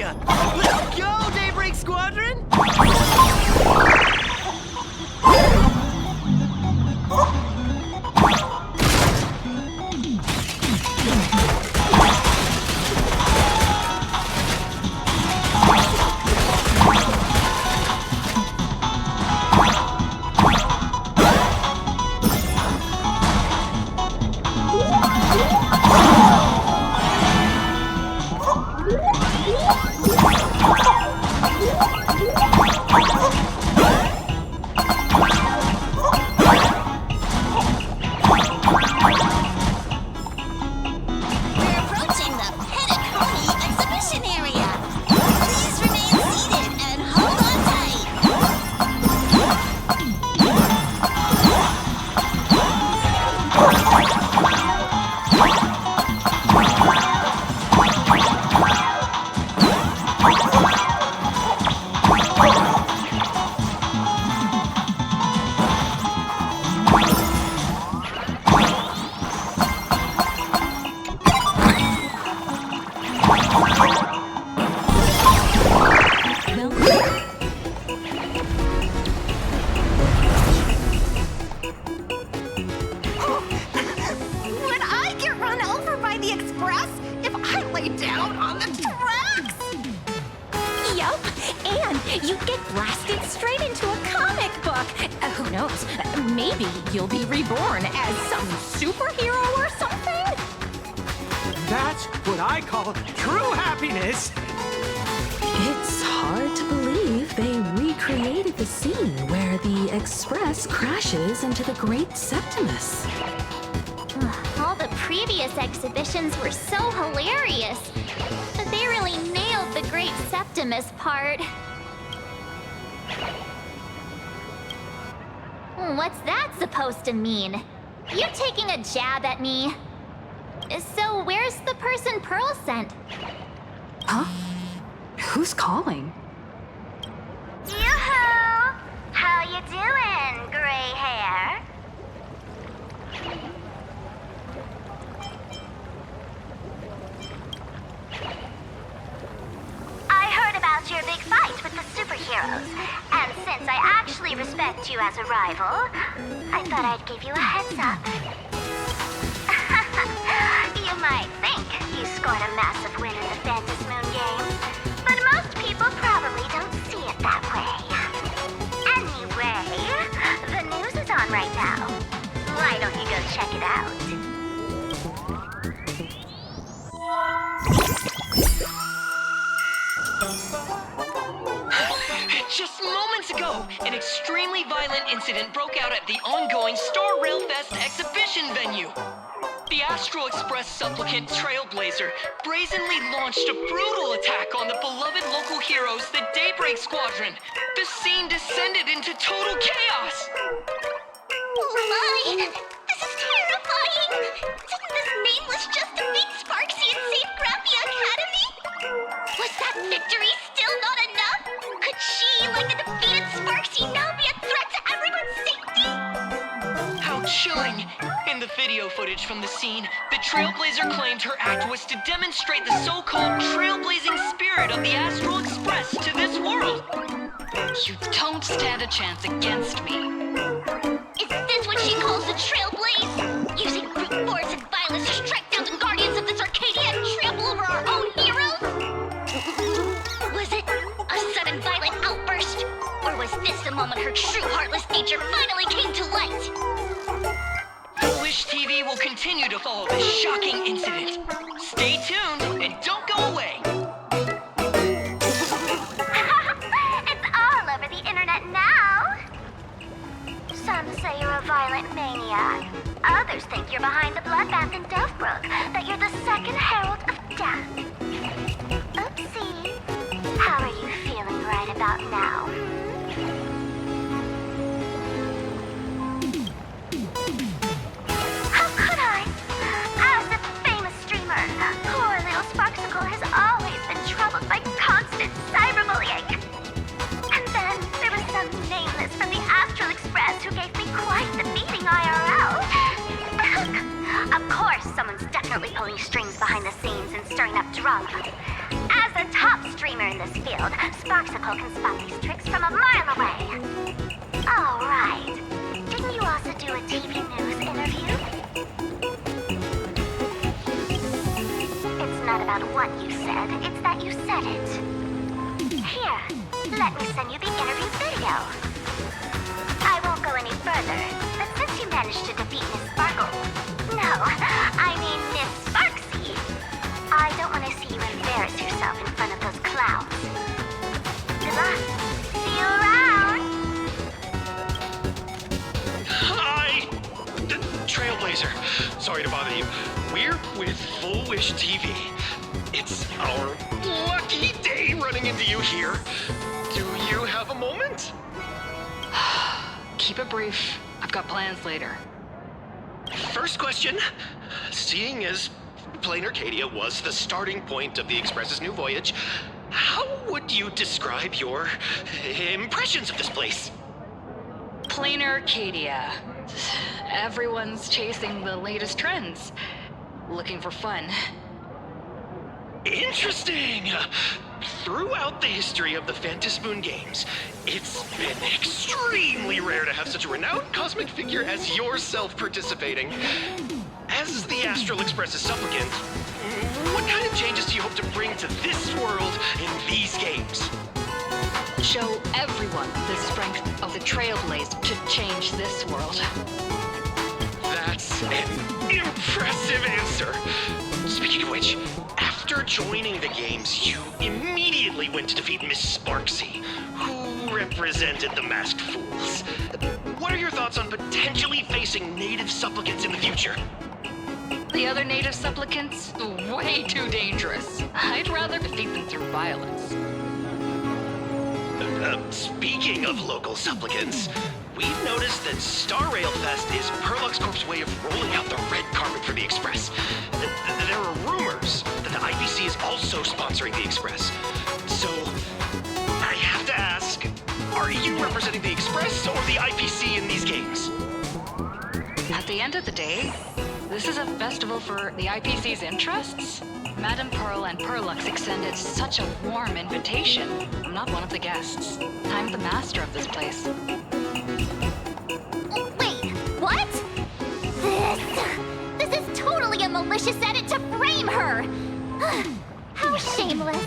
ya! Let's go, Daybreak Squadron! Maybe you'll be reborn as some superhero or something? That's what I call true happiness! It's hard to believe they recreated the scene where the Express crashes into the Great Septimus. All the previous exhibitions were so hilarious, but they really nailed the Great Septimus part. What's that supposed to mean? You taking a jab at me? So where's the person Pearl sent? Huh? Who's calling? Yoo-hoo! How you doing, gray hair? I heard about your big fight with the superheroes, and since I actually respect you as a rival, I thought I'd give you a heads up. You might think you scored a massive win in the Phantom Moon game, but most people probably don't see it that way. Anyway, the news is on right now. Why don't you go check it out? Just moments ago, an extremely violent incident broke out at the ongoing Star Railfest exhibition venue. The Astral Express supplicant Trailblazer brazenly launched a brutal attack on the beloved local heroes, the Daybreak Squadron. The scene descended into total chaos. Oh my! This is terrifying! Didn't this nameless just defeat Sparksy and save Grappy Academy? Was that victory still not enough? Could she, like the defeated Sparksy, now be a threat to everyone's safety? How chilling! In the video footage from the scene, the Trailblazer claimed her act was to demonstrate the so-called trailblazing spirit of the Astral Express to this world. You don't stand a chance against me. Is this what she calls the Trailblaze? Using brute force and violence to strike down the guardians of this Arcadia and trample over our own heroes? Was it a sudden violent outburst? Or was this the moment her true heartless nature finally came to light? Wish TV will continue to follow this shocking incident. Stay tuned and don't go away. It's all over the internet now. Some say you're a violent maniac. Others think you're behind the bloodbath in Dovebrook, that you're the second herald of death. Oopsie. How are you feeling right about now? How could I? As a famous streamer, poor little Sparksicle has always been troubled by constant cyberbullying. And then there was some nameless from the Astral Express who gave me quite the beating IRL. Of course, someone's definitely pulling strings behind the scenes and stirring up drama. As a top streamer, shield, Sparksicle can spot these tricks from a mile away. Oh, right. Didn't you also do a TV news interview? It's not about what you said, it's that you said it. Here, let me send you the interview video. I won't go any further, but since you managed to defeat Miss Sparkle... No, I mean Miss Sparksy. I don't want to see you embarrass yourself in front of those clowns. Good luck. See you around. Hi! Trailblazer. Sorry to bother you. We're with Full Wish TV. It's our lucky day running into you here. Do you have a moment? Keep it brief. I've got plans later. First question. Seeing as Plain Arcadia was the starting point of the Express's new voyage, how would you describe your impressions of this place? Plain Arcadia. Everyone's chasing the latest trends. Looking for fun. Interesting! Throughout the history of the Phantasmoon games, it's been extremely rare to have such a renowned cosmic figure as yourself participating. As the Astral Express's supplicant, what kind of changes do you hope to bring to this world in these games? Show everyone the strength of the Trailblaze to change this world. That's an impressive answer. Speaking of which, after joining the games, you immediately went to defeat Miss Sparksy, who represented the Masked Fools. What are your thoughts on potentially facing native supplicants in the future? The other native supplicants? Way too dangerous. I'd rather defeat them through violence. Speaking of local supplicants, we've noticed that Star Rail Fest is Perlux Corp's way of rolling out the red carpet for the Express. There are rumors that the IPC is also sponsoring the Express. So, I have to ask, are you representing the Express or the IPC in these games? At the end of the day, this is a festival for the IPC's interests. Madame Pearl and Perlux extended such a warm invitation. I'm not one of the guests. I'm the master of this place. Wait, what? This is totally a malicious edit to frame her. How shameless.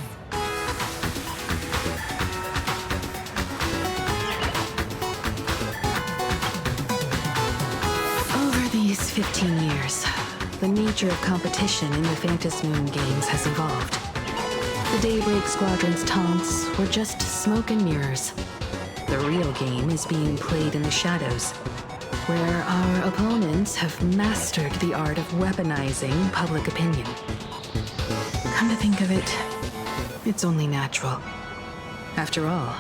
Over these 15 years, the nature of competition in the Phantasmoon games has evolved. The Daybreak Squadron's taunts were just smoke and mirrors. The real game is being played in the shadows, where our opponents have mastered the art of weaponizing public opinion. Come to think of it, it's only natural. After all,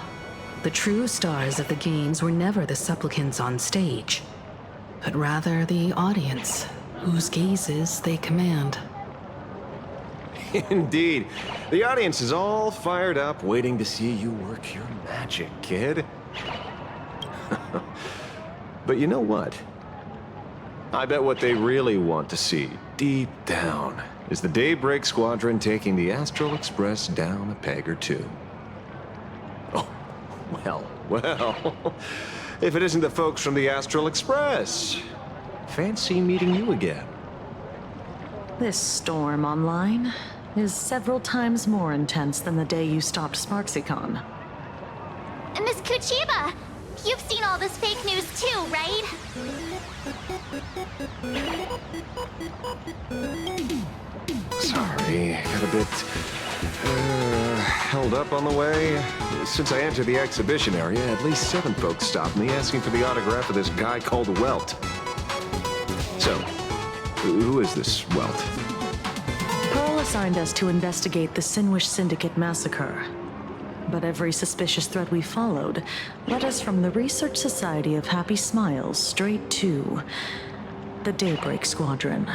the true stars of the games were never the supplicants on stage, but rather the audience, whose gazes they command. Indeed. The audience is all fired up, waiting to see you work your magic, kid. But you know what? I bet what they really want to see, deep down, is the Daybreak Squadron taking the Astral Express down a peg or two. Oh, well. If it isn't the folks from the Astral Express. Fancy meeting you again. This storm online is several times more intense than the day you stopped SparksyCon. Miss Kuchiba, you've seen all this fake news too, right? Sorry, got a bit held up on the way. Since I entered the exhibition area, at least 7 folks stopped me asking for the autograph of this guy called Welt. So, who is this Welt? Pearl assigned us to investigate the Sinwish Syndicate massacre. But every suspicious thread we followed led us from the Research Society of Happy Smiles straight to the Daybreak Squadron.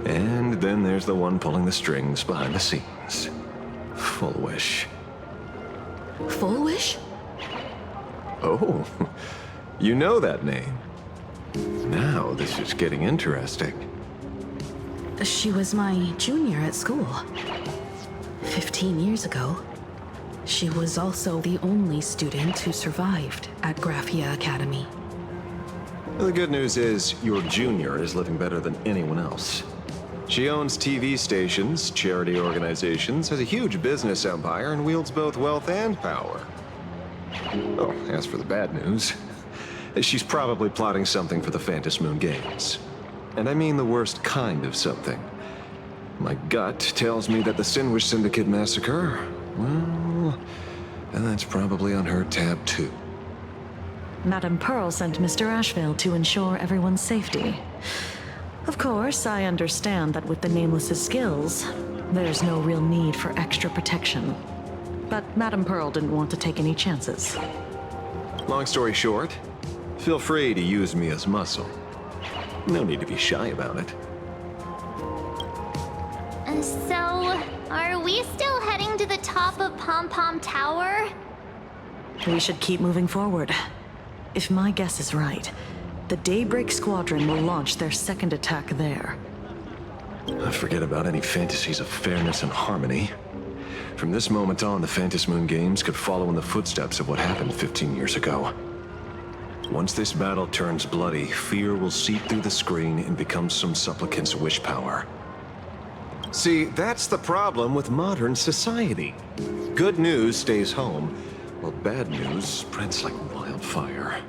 And then there's the one pulling the strings behind the scenes. Full Wish. Full Wish? Oh, you know that name. Now this is getting interesting. She was my junior at school. 15 years ago. She was also the only student who survived at Graphia Academy. The good news is, your junior is living better than anyone else. She owns TV stations, charity organizations, has a huge business empire, and wields both wealth and power. Oh, as for the bad news, she's probably plotting something for the Phantom Moon Games. And I mean the worst kind of something. My gut tells me that the Sinwish Syndicate massacre, well, that's probably on her tab too. Madame Pearl sent Mr. Ashvale to ensure everyone's safety. Of course, I understand that with the Nameless's skills, there's no real need for extra protection. But Madame Pearl didn't want to take any chances. Long story short, feel free to use me as muscle. No need to be shy about it. So, are we still heading to the top of Pom Pom Tower? We should keep moving forward. If my guess is right, the Daybreak Squadron will launch their second attack there. Forget about any fantasies of fairness and harmony. From this moment on, the Phantom Moon Games could follow in the footsteps of what happened 15 years ago. Once this battle turns bloody, fear will seep through the screen and become some supplicant's wish power. See, that's the problem with modern society. Good news stays home, while bad news spreads like wildfire.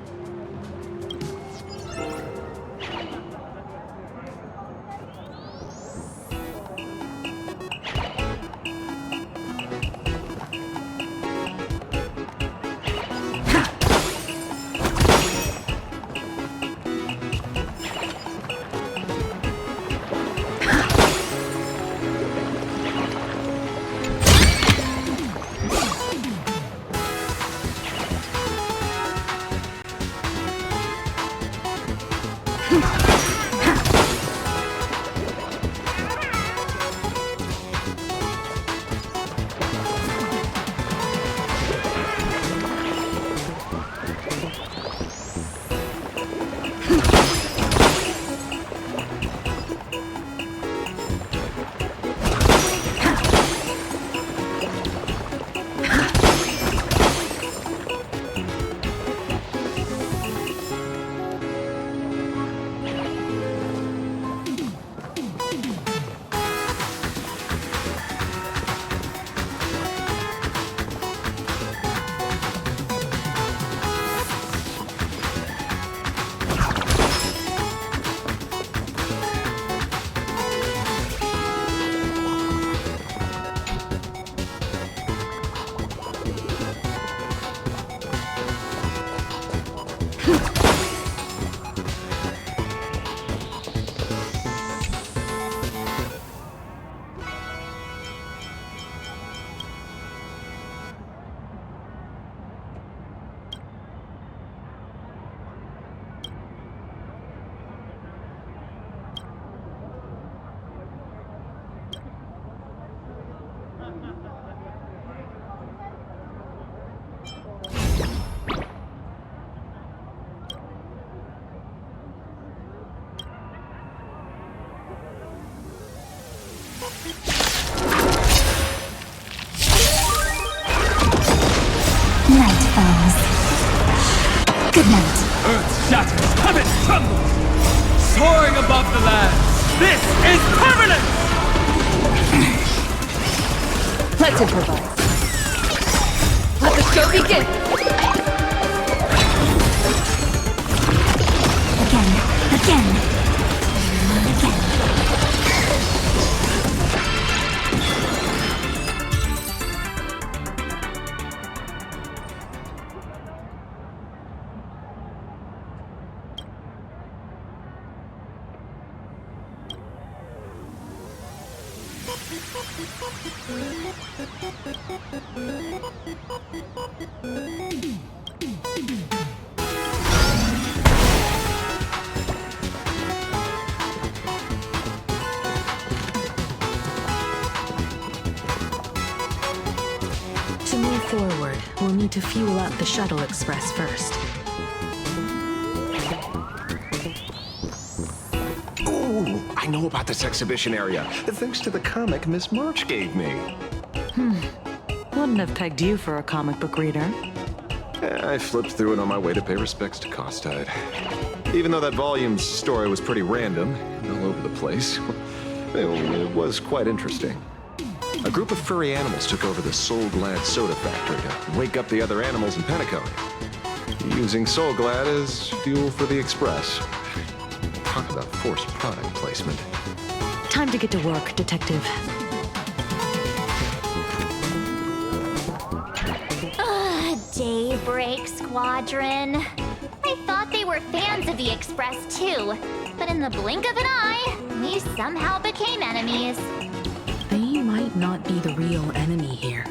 Night falls. Good night. Earth shatters, heaven trembles! Soaring above the land, this is permanence! Let's improvise. Let the show begin! Again. To move forward, we'll need to fuel up the Shuttle Express first. Ooh, I know about this exhibition area, thanks to the comic Miss March gave me. What wouldn't have pegged you for a comic book reader. I flipped through it on my way to pay respects to Costide. Even though that volume's story was pretty random and all over the place, it was quite interesting. A group of furry animals took over the Soul Glad soda factory to wake up the other animals in Pentecote, using Soul Glad as fuel for the Express. Talk about forced product placement. Time to get to work, Detective. Daybreak Squadron. I thought they were fans of the Express too, but in the blink of an eye, we somehow became enemies. They might not be the real enemy here.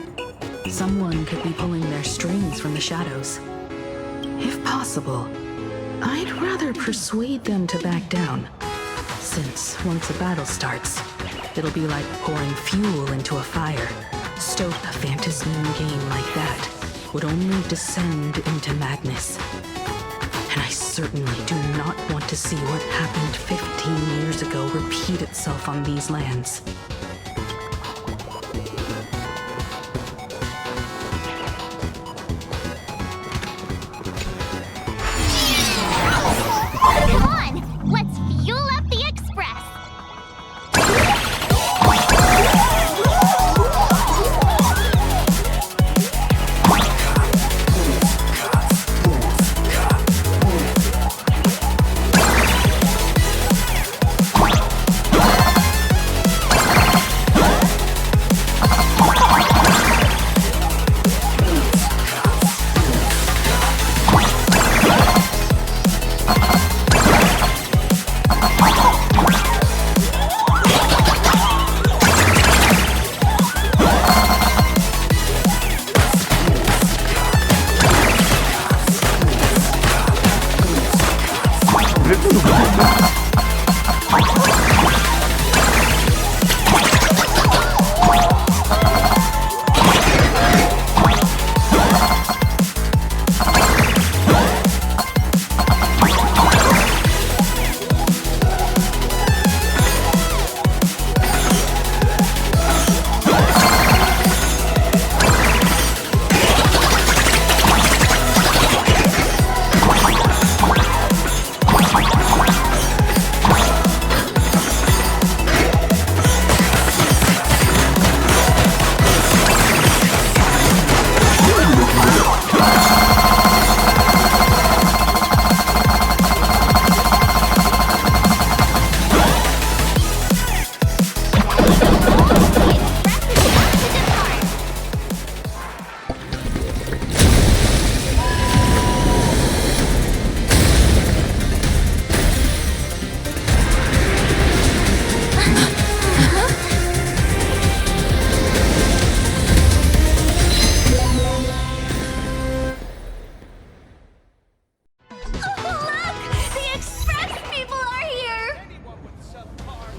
Someone could be pulling their strings from the shadows. If possible, I'd rather persuade them to back down. Since once a battle starts, it'll be like pouring fuel into a fire. Stoke a Phantasmoon game like that would only descend into madness. And I certainly do not want to see what happened 15 years ago repeat itself on these lands. Come on, let's fuel up the Express.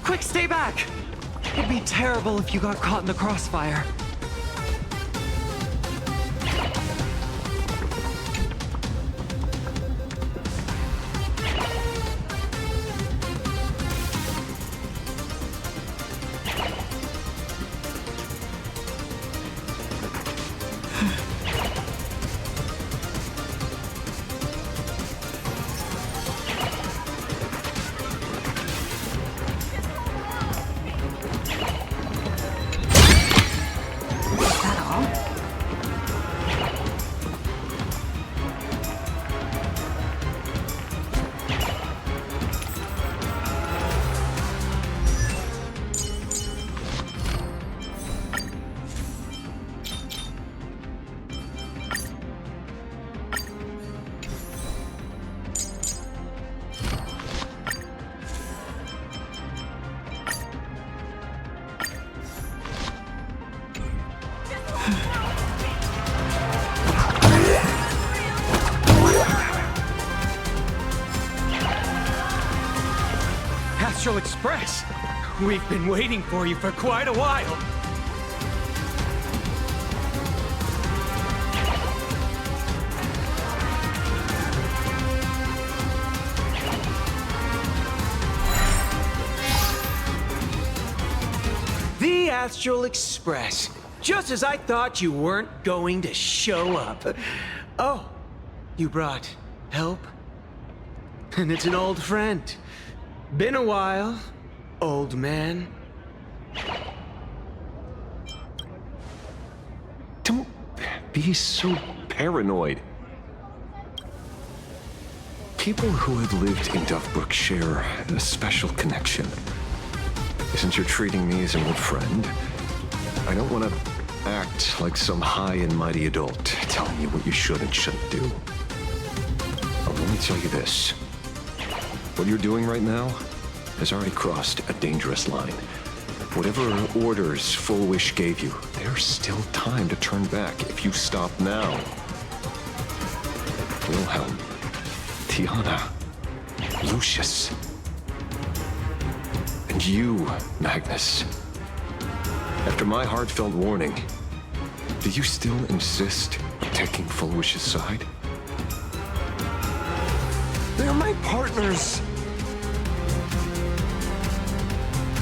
Quick, stay back! It'd be terrible if you got caught in the crossfire. Astral Express! We've been waiting for you for quite a while. The Astral Express. Just as I thought you weren't going to show up. Oh, you brought help? And it's an old friend. Been a while, old man. Don't be so paranoid. People who have lived in Dovebrook share a special connection. Since you're treating me as an old friend, I don't want to act like some high and mighty adult telling you what you should and shouldn't do. I'll only tell you this. What you're doing right now has already crossed a dangerous line. Whatever orders Full Wish gave you, there's still time to turn back if you stop now. Wilhelm, Tiana, Lucius, and you, Magnus. After my heartfelt warning, do you still insist on taking Full Wish's side? They're my partners.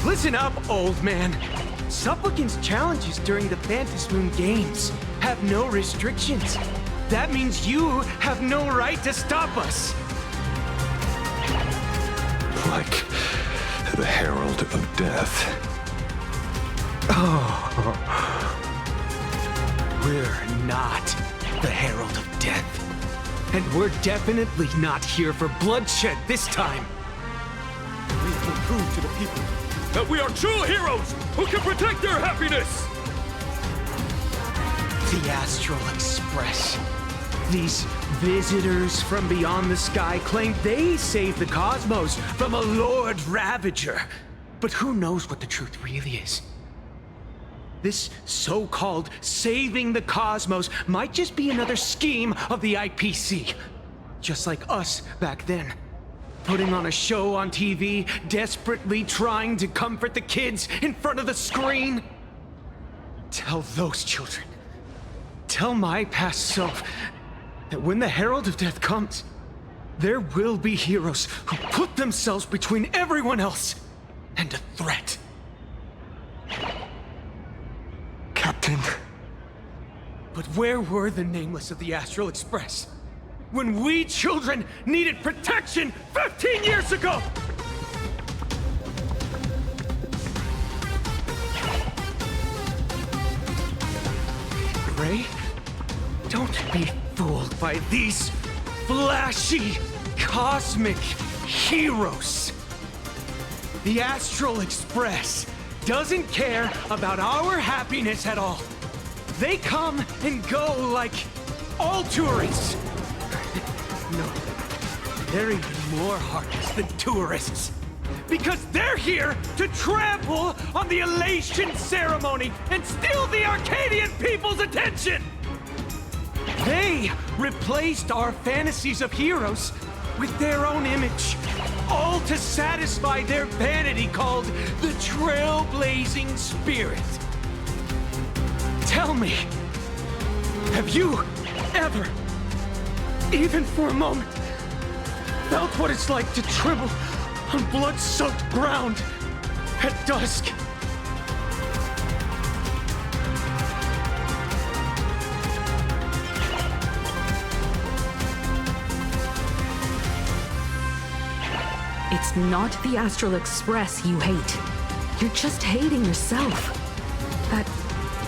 Listen up, old man. Supplicant's challenges during the Phantasmoon Games have no restrictions. That means you have no right to stop us. Like the Herald of Death. We're not the Herald of Death. And we're definitely not here for bloodshed this time. We will prove to the people that we are true heroes who can protect their happiness! The Astral Express. These visitors from beyond the sky claim they saved the cosmos from a Lord Ravager. But who knows what the truth really is? This so-called saving the cosmos might just be another scheme of the IPC. Just like us back then. Putting on a show on TV, desperately trying to comfort the kids in front of the screen. Tell those children, tell my past self, that when the Herald of Death comes, there will be heroes who put themselves between everyone else and a threat. Captain. But where were the nameless of the Astral Express when we children needed protection 15 years ago? Gray, don't be fooled by these flashy, cosmic heroes. The Astral Express doesn't care about our happiness at all. They come and go like all tourists. No, they're even more heartless than tourists. Because they're here to trample on the elation ceremony and steal the Arcadian people's attention! They replaced our fantasies of heroes with their own image, all to satisfy their vanity called the Trailblazing Spirit. Tell me, have you ever, even for a moment, felt what it's like to tremble on blood-soaked ground at dusk? It's not the Astral Express you hate. You're just hating yourself. That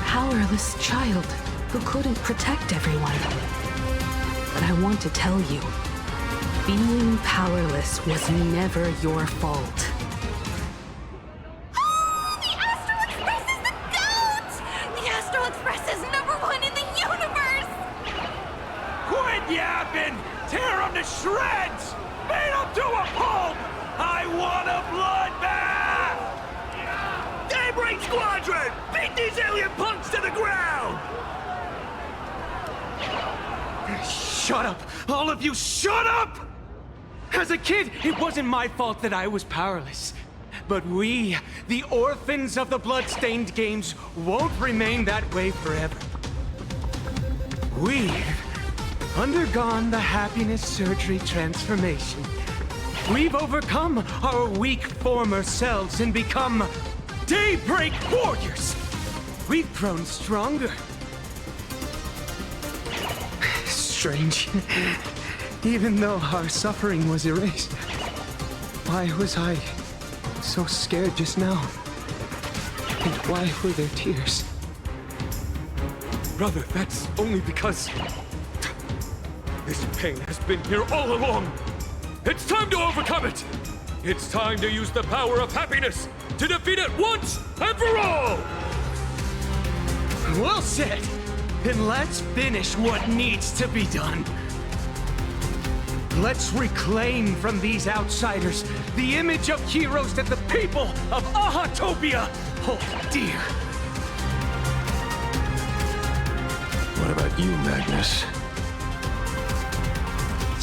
powerless child who couldn't protect everyone. But I want to tell you, being powerless was never your fault. The Astral Express is the GOAT! The Astral Express is #1 in the universe! Quit yapping! Tear them to shreds! Beat them to a pulp! I want a bloodbath! Daybreak Squadron! Beat these alien punks to the ground! Shut up! All of you, shut up! As a kid, it wasn't my fault that I was powerless. But we, the orphans of the Bloodstained Games, won't remain that way forever. We've undergone the happiness surgery transformation. We've overcome our weak former selves and become Daybreak Warriors! we've grown stronger. Strange. Even though our suffering was erased, why was I so scared just now? And why were there tears? Brother, that's only because this pain has been here all along. It's time to overcome it. It's time to use the power of happiness to defeat it once and for all. Well said. Then let's finish what needs to be done. Let's reclaim from these outsiders the image of heroes that the people of Ahatopia hold dear. What about you, Magnus?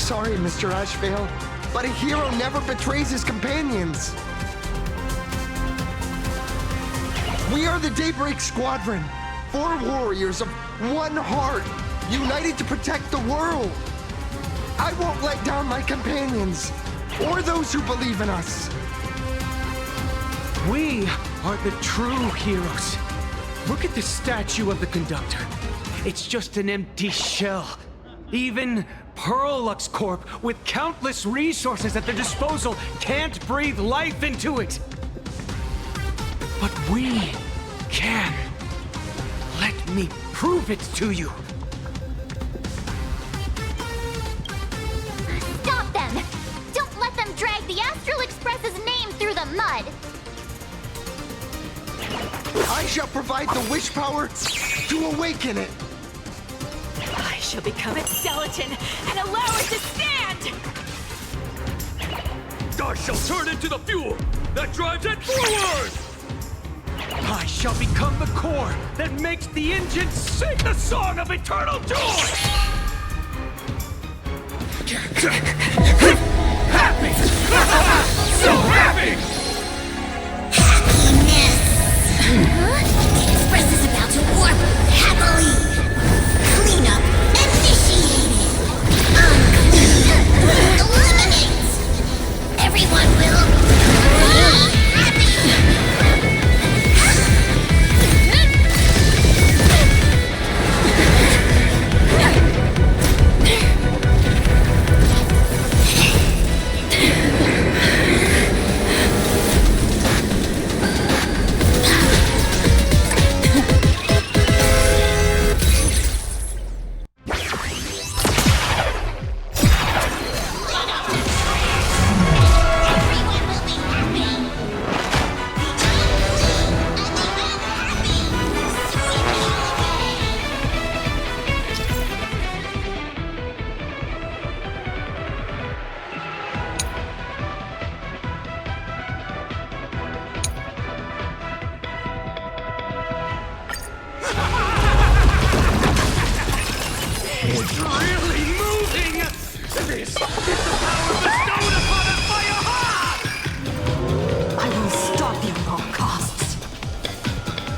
Sorry, Mr. Ashvale, but a hero never betrays his companions. We are the Daybreak Squadron, 4 warriors of one heart, united to protect the world. I won't let down my companions, or those who believe in us. We are the true heroes. Look at the statue of the conductor. It's just an empty shell. Even Perlux Corp, with countless resources at their disposal, can't breathe life into it. But we can. Let me prove it to you. Stop them! Don't let them drag the Astral Express's name through the mud! I shall provide the wish power to awaken it. I shall become its skeleton and allow it to stand! I shall turn into the fuel that drives it forward! I shall become the core that makes the engine sing the song of eternal joy! Happy! So happy! The Express is about to warp happily. Cleanup initiated. Unclean. Eliminate. Everyone will be happy. It's really moving! This is the power bestowed upon us by Aha! I will stop you at all costs.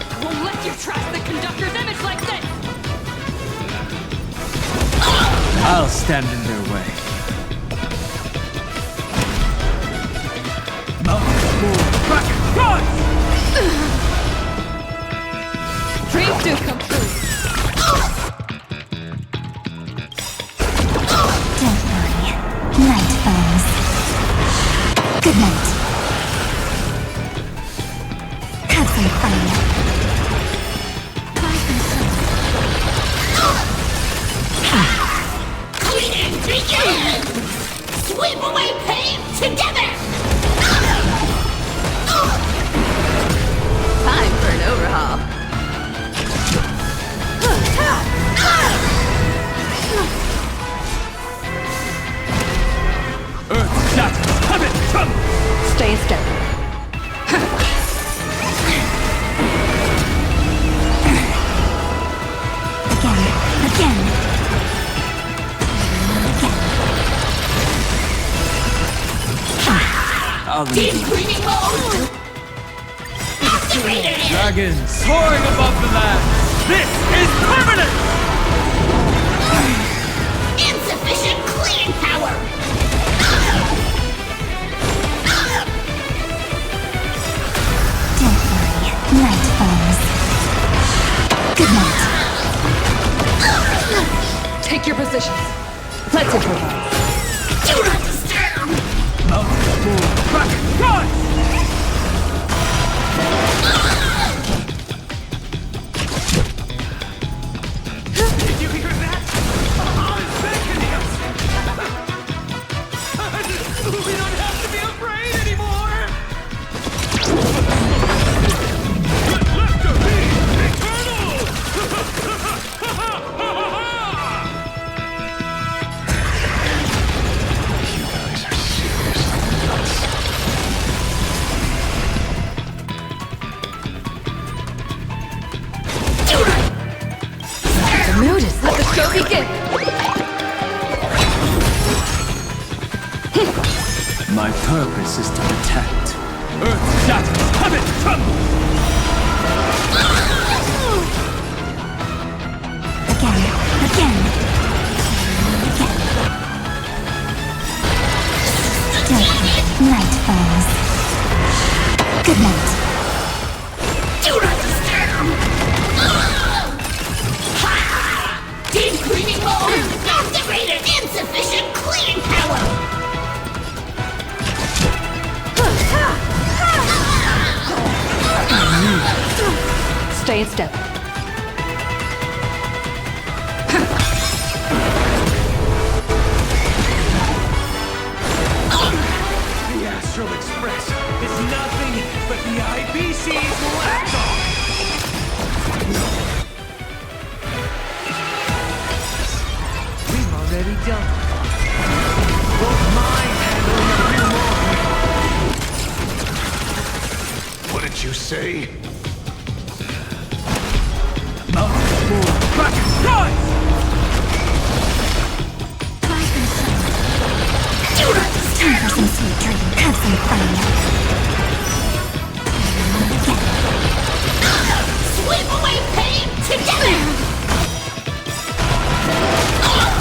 I won't let you trash the conductor's image like this! I'll stand in their way. Dreams do come true. Don't worry. Night falls. Good night. Have some fun. Cleaning begin! Sweep away pain together! Time for an overhaul. Earth shatters coming from! Stay steady. Again. I'll leave you. Breathing mode! Activated! Dragons soaring above the land. This is permanent! Insufficient cleaning power! Don't worry, night falls. Take your positions. Let's improvise. Do not disturb! Did you hear that? I'm beckoning us! We don't have to be afraid anymore! Left of me, eternal! You guys are seriously nuts. The mood is let the show begin. My purpose is to protect. Earth shatters, heaven trembles! Again. Night falls. Good night. Do not disturb! Deep cleaning mode! Activated! Insufficient cleaning power! Stay in step. The Astral Express is nothing but the IBC's lapdog! We've already done it. Won't mind handling a few more. What did you say? Time for some sweet dream. Have some fun. Sweep away pain together!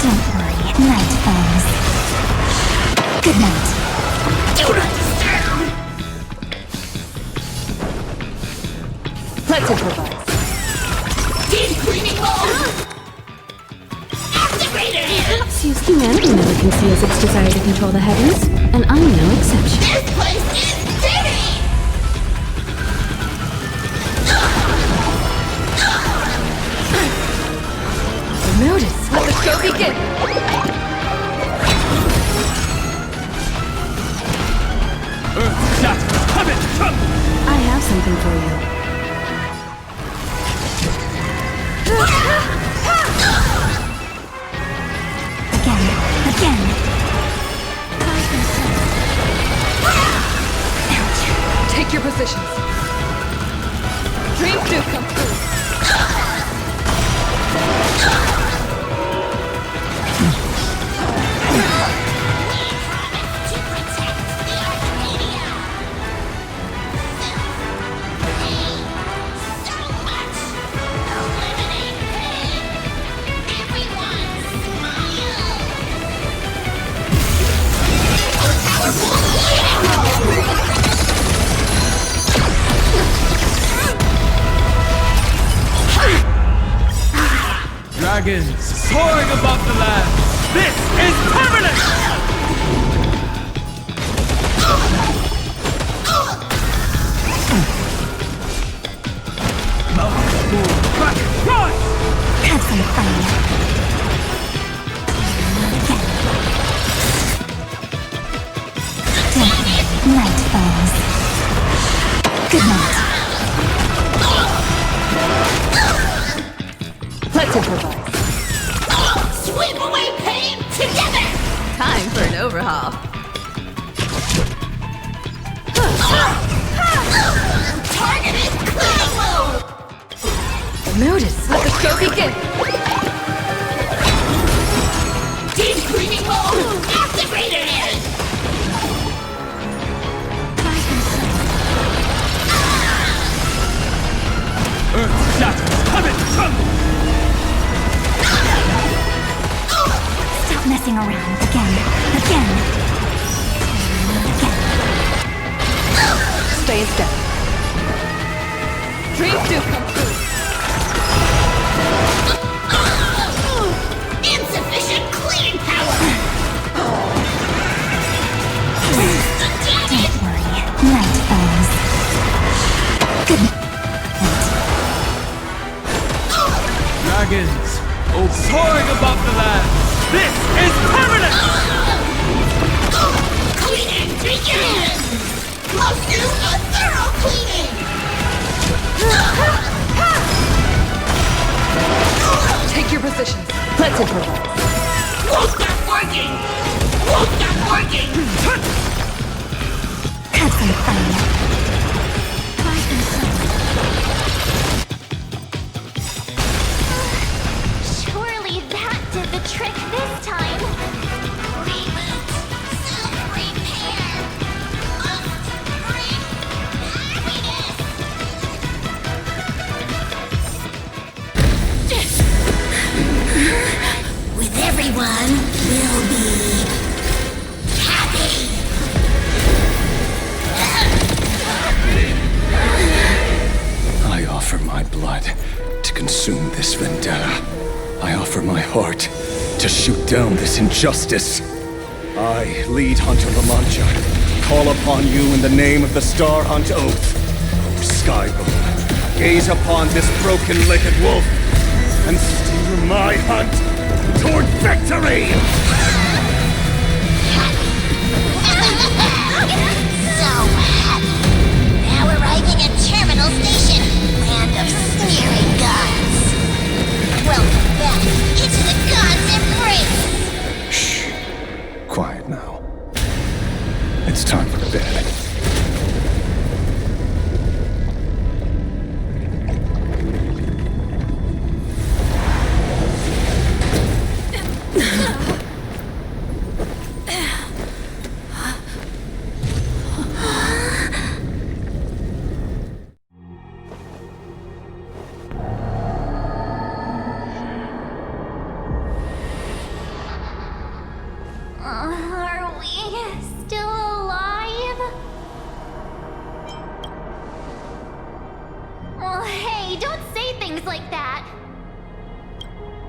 Don't worry, night falls. Good night. Do not disturb! Let's improvise. Deep cleaning mode! Activated! See's humanity never conceals its desire to control the heavens, and I'm no exception. This place is dirty! The mood is let the show begin. Earth shatters, heaven trembles! I have something for you. Again. Take your positions. Dreams do come true. Dragons soaring above the land! This is permanent! Mountain moon, dragon, rise! Have some fun. Night falls. Good night. Let's improvise. Sweep away pain together! Time for an overhaul. Targeted cleaning mode! The mood is let the show begin. Deep cleaning mode activated! Earth shatters, heaven trembles! Stop messing around. Again. Stay in step. Dreams do come true. Insufficient above the land! This is permanent! Cleaning begins! I'll do a thorough cleaning! Take your positions. Let's improvise. Won't stop working! Won't stop working! Have some fun. Surely that did the trick this time. Reboot! Self-repair! Must bring happiness! With everyone, we'll be happy! I offer my blood to consume this vendetta. I offer my heart to shoot down this injustice. I, lead Hunter Lamancha, call upon you in the name of the Star Hunt Oath. O Skyboom, gaze upon this broken-legged wolf and steer my hunt toward victory! So happy! Now arriving at Terminal Station, land of sneering gods. Welcome back into the gods' embrace! Shh. Quiet now. It's time for bed. Are we still alive? Well, hey, don't say things like that.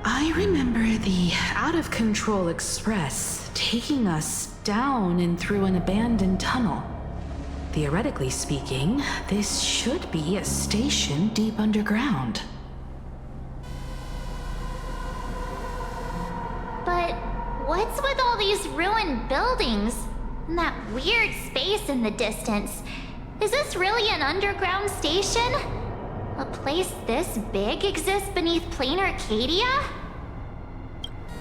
I remember the out-of-control express taking us down and through an abandoned tunnel. Theoretically speaking, this should be a station deep underground. But what's with all these ruined buildings? And that weird space in the distance? Is this really an underground station? A place this big exists beneath plain Arcadia?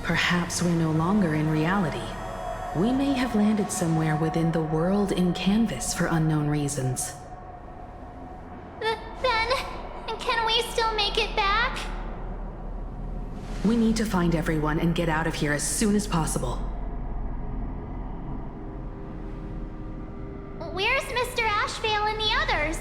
Perhaps we're no longer in reality. We may have landed somewhere within the world in canvas for unknown reasons. Then, can we still make it back? We need to find everyone and get out of here as soon as possible. Where's Mr. Ashvale and the others?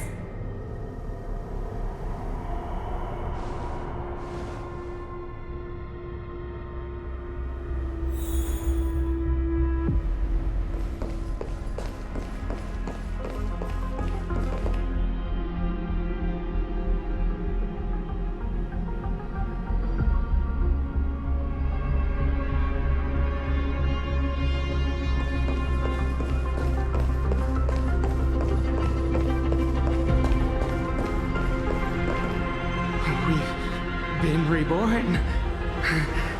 Been reborn.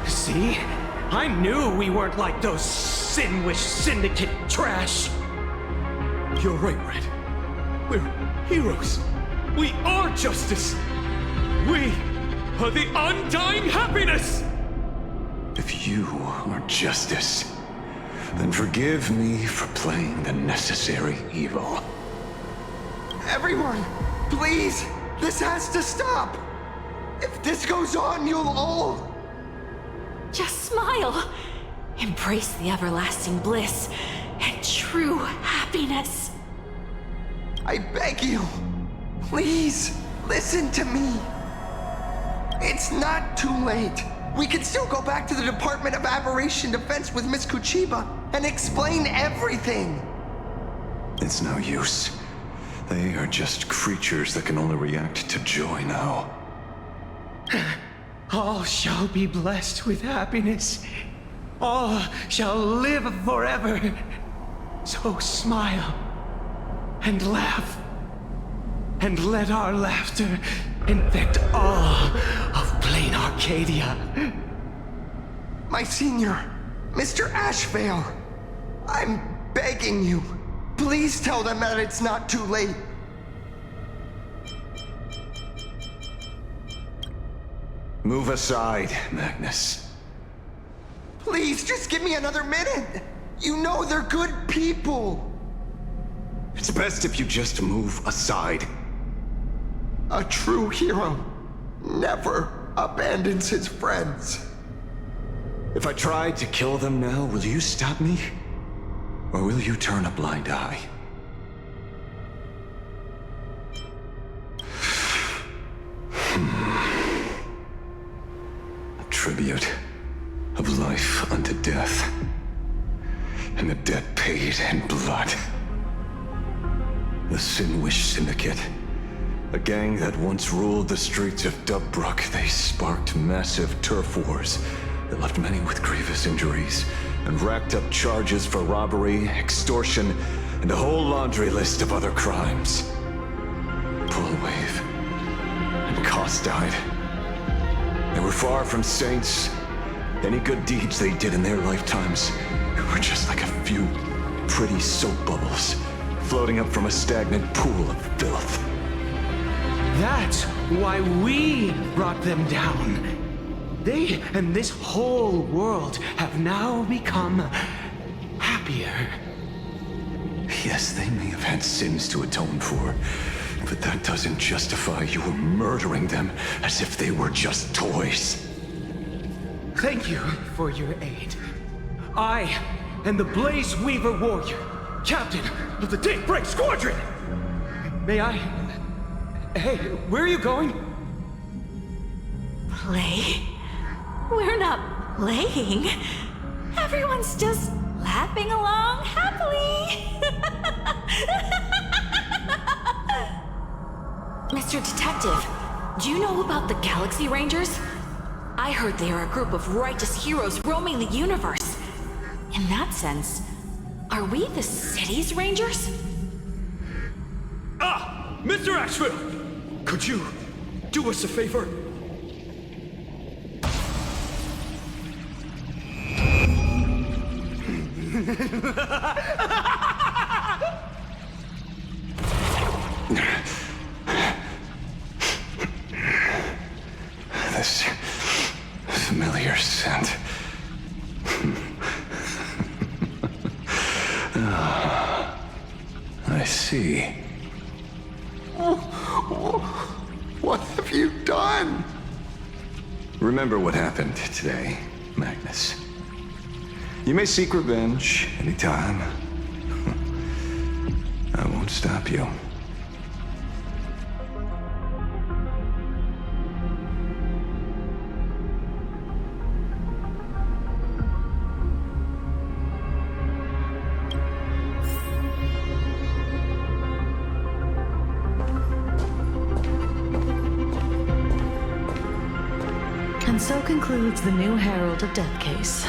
See? I knew we weren't like those Sinwish Syndicate trash. You're right, Red. We're heroes. We are justice. We are the undying happiness! If you are justice, then forgive me for playing the necessary evil. Everyone, please! This has to stop! If this goes on, you'll all... Just smile. Embrace the everlasting bliss and true happiness. I beg you, please, listen to me. It's not too late. We can still go back to the Department of Aberration Defense with Miss Kuchiba and explain everything. It's no use. They are just creatures that can only react to joy now. All shall be blessed with happiness. All shall live forever. So smile and laugh. And let our laughter infect all of plain Arcadia. My senior, Mr. Ashvale. I'm begging you. Please tell them that it's not too late. Move aside, Magnus. Please, just give me another minute. You know they're good people. It's best if you just move aside. A true hero never abandons his friends. If I tried to kill them now, will you stop me? Or will you turn a blind eye? A tribute of life unto death, and a debt paid in blood. The Sinwish Syndicate, a gang that once ruled the streets of Daybreak. They sparked massive turf wars that left many with grievous injuries and racked up charges for robbery, extortion, and a whole laundry list of other crimes. Pullwave and Koss died. They were far from saints. Any good deeds they did in their lifetimes were just like a few pretty soap bubbles floating up from a stagnant pool of filth. That's why we brought them down. They and this whole world have now become happier. Yes, they may have had sins to atone for, but that doesn't justify you murdering them as if they were just toys. Thank you for your aid. I am the Blaze Weaver Warrior, captain of the Daybreak Squadron! May I... Hey, where are you going? Play? We're not playing. Everyone's just laughing along happily. Mr. Detective, do you know about the Galaxy Rangers? I heard they are a group of righteous heroes roaming the universe. In that sense, are we the city's Rangers? Ah! Mr. Asheville! Could you do us a favor? This familiar scent. I see. What have you done? Remember what happened today, Magnus. You may seek revenge anytime. I won't stop you. And so concludes the new Herald of Death case.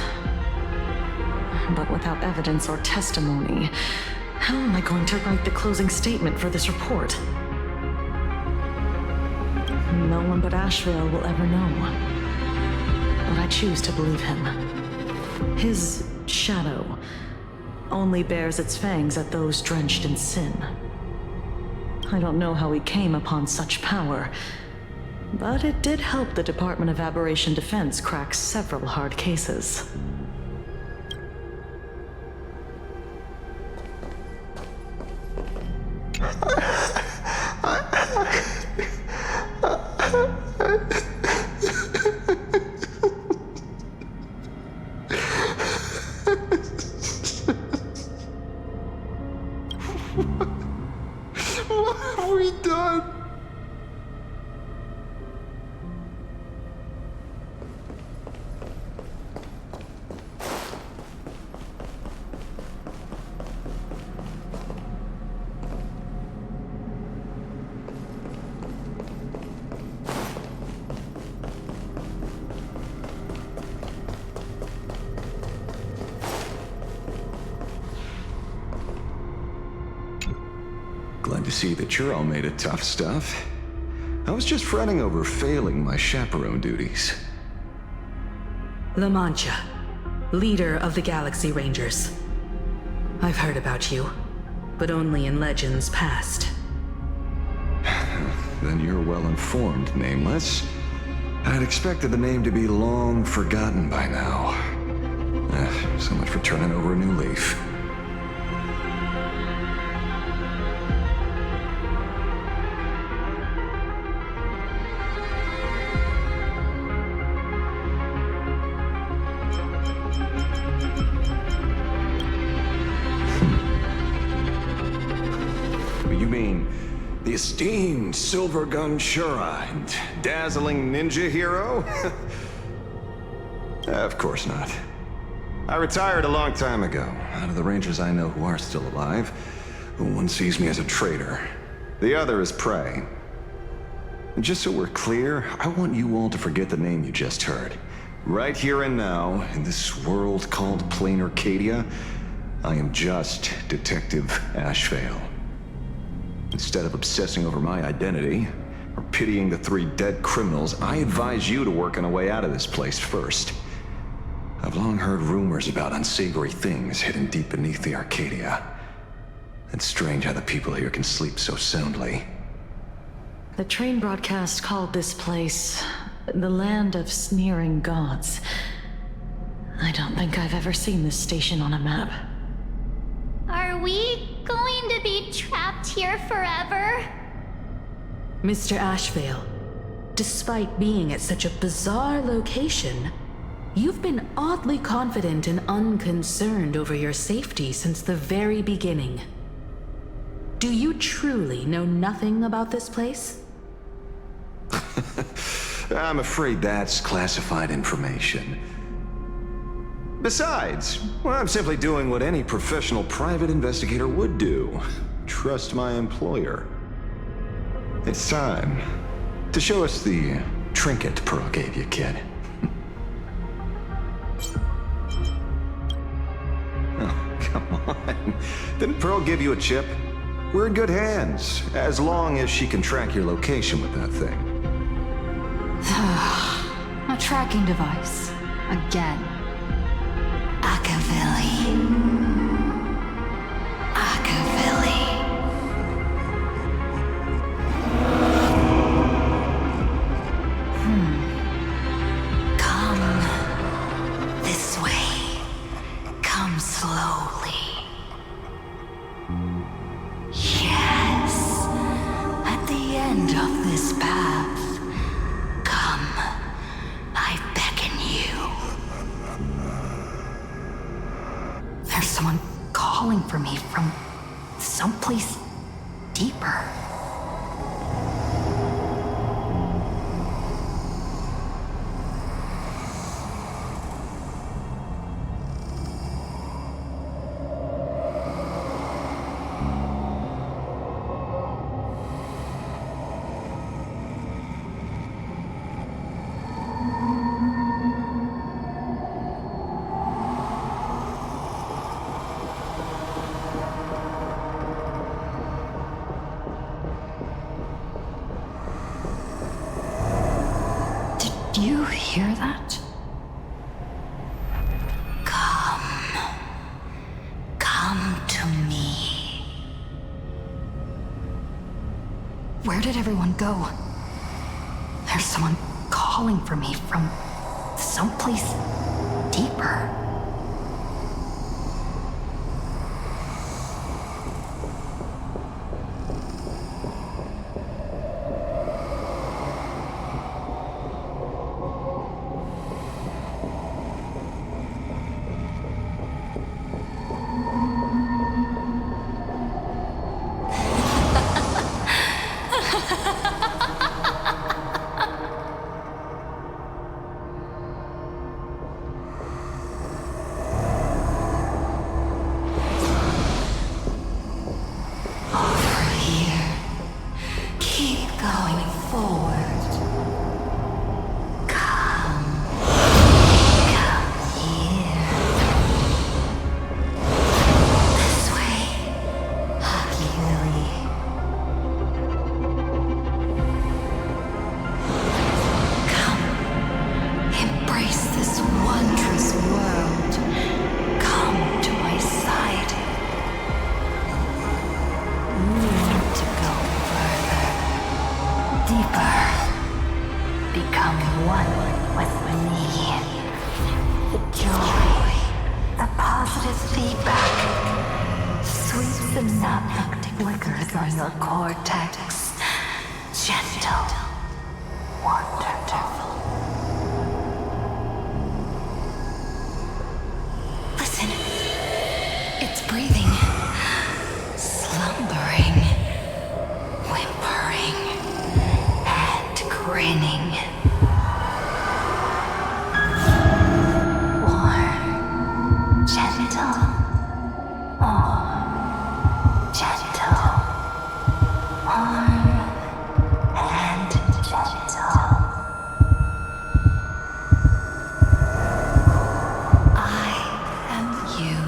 But without evidence or testimony, how am I going to write the closing statement for this report? No one but Ashvale will ever know. But I choose to believe him. His shadow only bears its fangs at those drenched in sin. I don't know how he came upon such power, but it did help the Department of Aberration Defense crack several hard cases. What have we done? Glad to see that you're all made of tough stuff. I was just fretting over failing my chaperone duties. La Mancha, leader of the Galaxy Rangers. I've heard about you, but only in legends past. Then you're well informed, Nameless. I'd expected the name to be long forgotten by now. So much for turning over a new leaf. You mean the esteemed Silver Gun Shura and dazzling ninja hero? Of course not. I retired a long time ago. Out of the Rangers I know who are still alive, one sees me as a traitor. The other is prey. And just so we're clear, I want you all to forget the name you just heard. Right here and now, in this world called Plain Arcadia, I am just Detective Ashvale. Instead of obsessing over my identity, or pitying the 3 dead criminals, I advise you to work on a way out of this place first. I've long heard rumors about unsavory things hidden deep beneath the Arcadia. It's strange how the people here can sleep so soundly. The train broadcast called this place the Land of Sneering Gods. I don't think I've ever seen this station on a map. Are we going to be trapped here forever? Mr. Ashvale, despite being at such a bizarre location, you've been oddly confident and unconcerned over your safety since the very beginning. Do you truly know nothing about this place? I'm afraid that's classified information. Besides, well, I'm simply doing what any professional private investigator would do. Trust my employer. It's time to show us the trinket Pearl gave you, kid. Oh, come on. Didn't Pearl give you a chip? We're in good hands, as long as she can track your location with that thing. A tracking device. Again. Akavilli. Come this way. Come slowly. Yes. At the end of this path. Come. I beckon you. There's someone calling for me from someplace deeper. Do you hear that? Come to me. Where did everyone go? There's someone calling for me from someplace deeper. apathy back. Sweet synaptic flickers on your cortex. Gentle. Wonderful. Listen. It's breathing. Slumbering. Whimpering. And grinning. Warm. Gentle. Warm. Gentle. Warm. And gentle. I am you,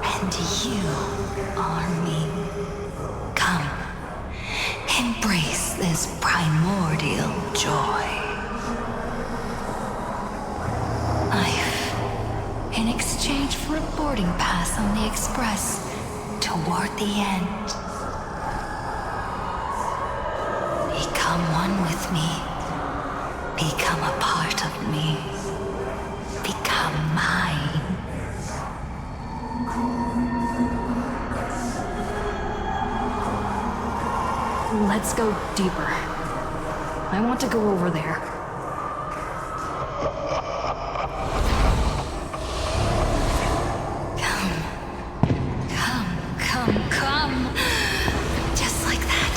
and you are me. Come, embrace this primordial joy. Life, in exchange for a boarding pass on the Express toward the end. Become one with me. Become a part of me. Become mine. Let's go deeper. I want to go over there. Come. Just like that.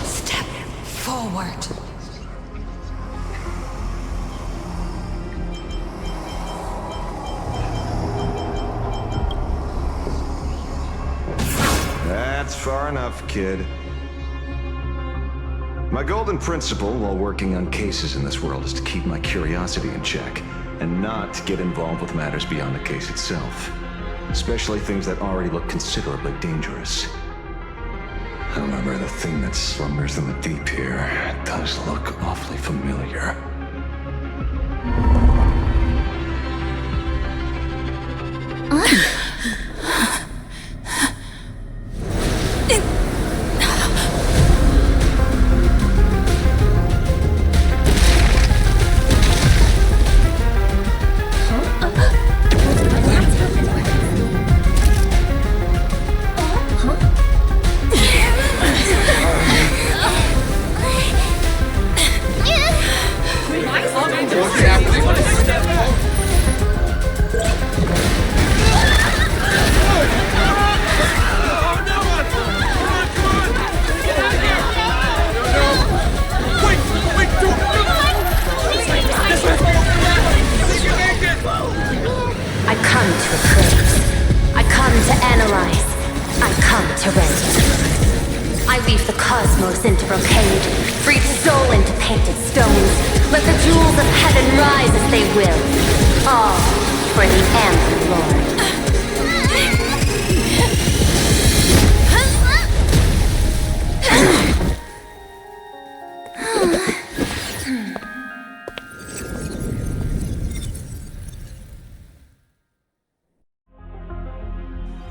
Step forward. That's far enough, kid. My golden principle while working on cases in this world is to keep my curiosity in check and not get involved with matters beyond the case itself, especially things that already look considerably dangerous. However, the thing that slumbers in the deep here does look awfully familiar.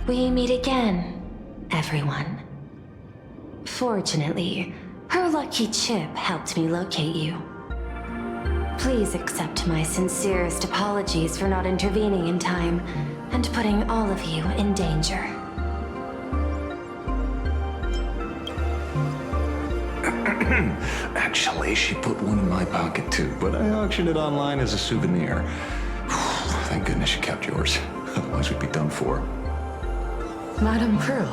We meet again, everyone. Fortunately, her lucky chip helped me locate you. Please accept my sincerest apologies for not intervening in time and putting all of you in danger. Actually, she put one in my pocket too, but I auctioned it online as a souvenir. Thank goodness you kept yours. Otherwise we'd be done for. Madame Prue,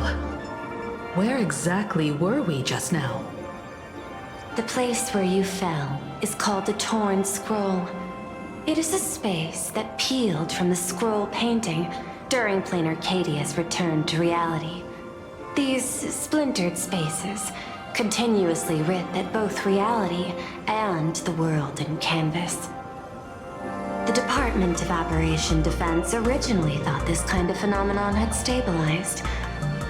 where exactly were we just now? The place where you fell is called the Torn Scroll. It is a space that peeled from the scroll painting during Plain Arcadia's return to reality. These splintered spaces continuously writ at both reality and the world in canvas. The Department of Aberration Defense originally thought this kind of phenomenon had stabilized,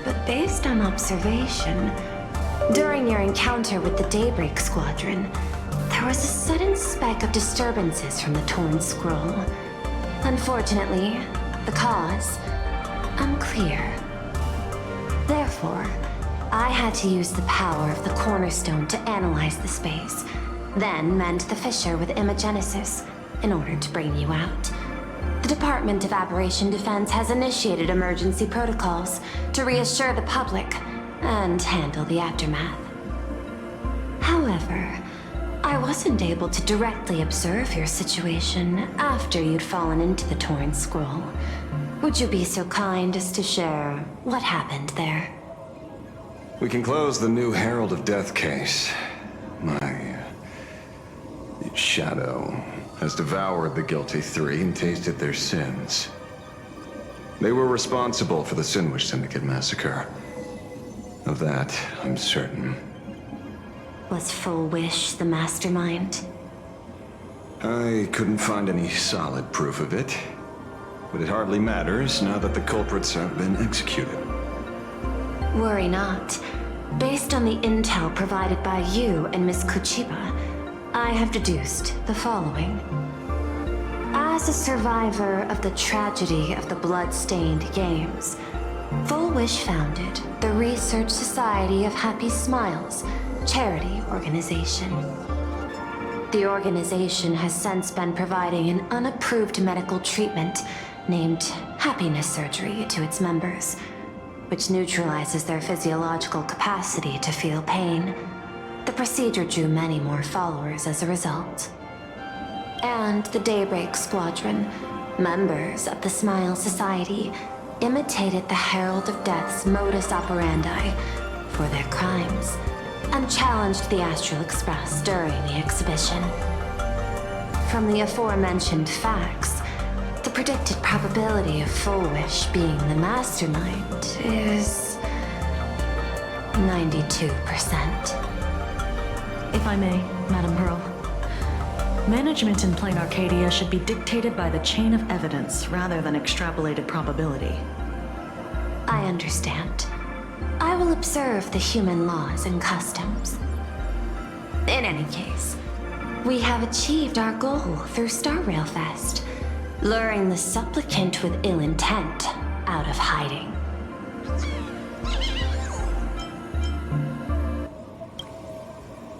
but based on observation, during your encounter with the Daybreak Squadron, there was a sudden speck of disturbances from the Torn Scroll. Unfortunately, the cause, unclear. Therefore, I had to use the power of the Cornerstone to analyze the space, then mend the fissure with imagenesis in order to bring you out. The Department of Aberration Defense has initiated emergency protocols to reassure the public and handle the aftermath. However, I wasn't able to directly observe your situation after you'd fallen into the torn scroll. Would you be so kind as to share what happened there? We can close the new Herald of Death case. My shadow has devoured the guilty three and tasted their sins. They were responsible for the Sinwish Syndicate massacre. Of that, I'm certain. Was Full Wish the mastermind? I couldn't find any solid proof of it, but it hardly matters now that the culprits have been executed. Worry not. Based on the intel provided by you and Miss Kuchiba, I have deduced the following. As a survivor of the tragedy of the Blood-Stained Games, Full Wish founded the Research Society of Happy Smiles, charity organization. The organization has since been providing an unapproved medical treatment named happiness surgery to its members, which neutralizes their physiological capacity to feel pain. The procedure drew many more followers as a result. And the Daybreak Squadron, members of the Smile Society, imitated the Herald of Death's modus operandi for their crimes, and challenged the Astral Express during the exhibition. From the aforementioned facts, the predicted probability of Full Wish being the mastermind is 92%. If I may, Madam Pearl. Management in Plain Arcadia should be dictated by the chain of evidence rather than extrapolated probability. I understand. I will observe the human laws and customs. In any case, we have achieved our goal through Star Rail Fest, luring the supplicant with ill intent out of hiding.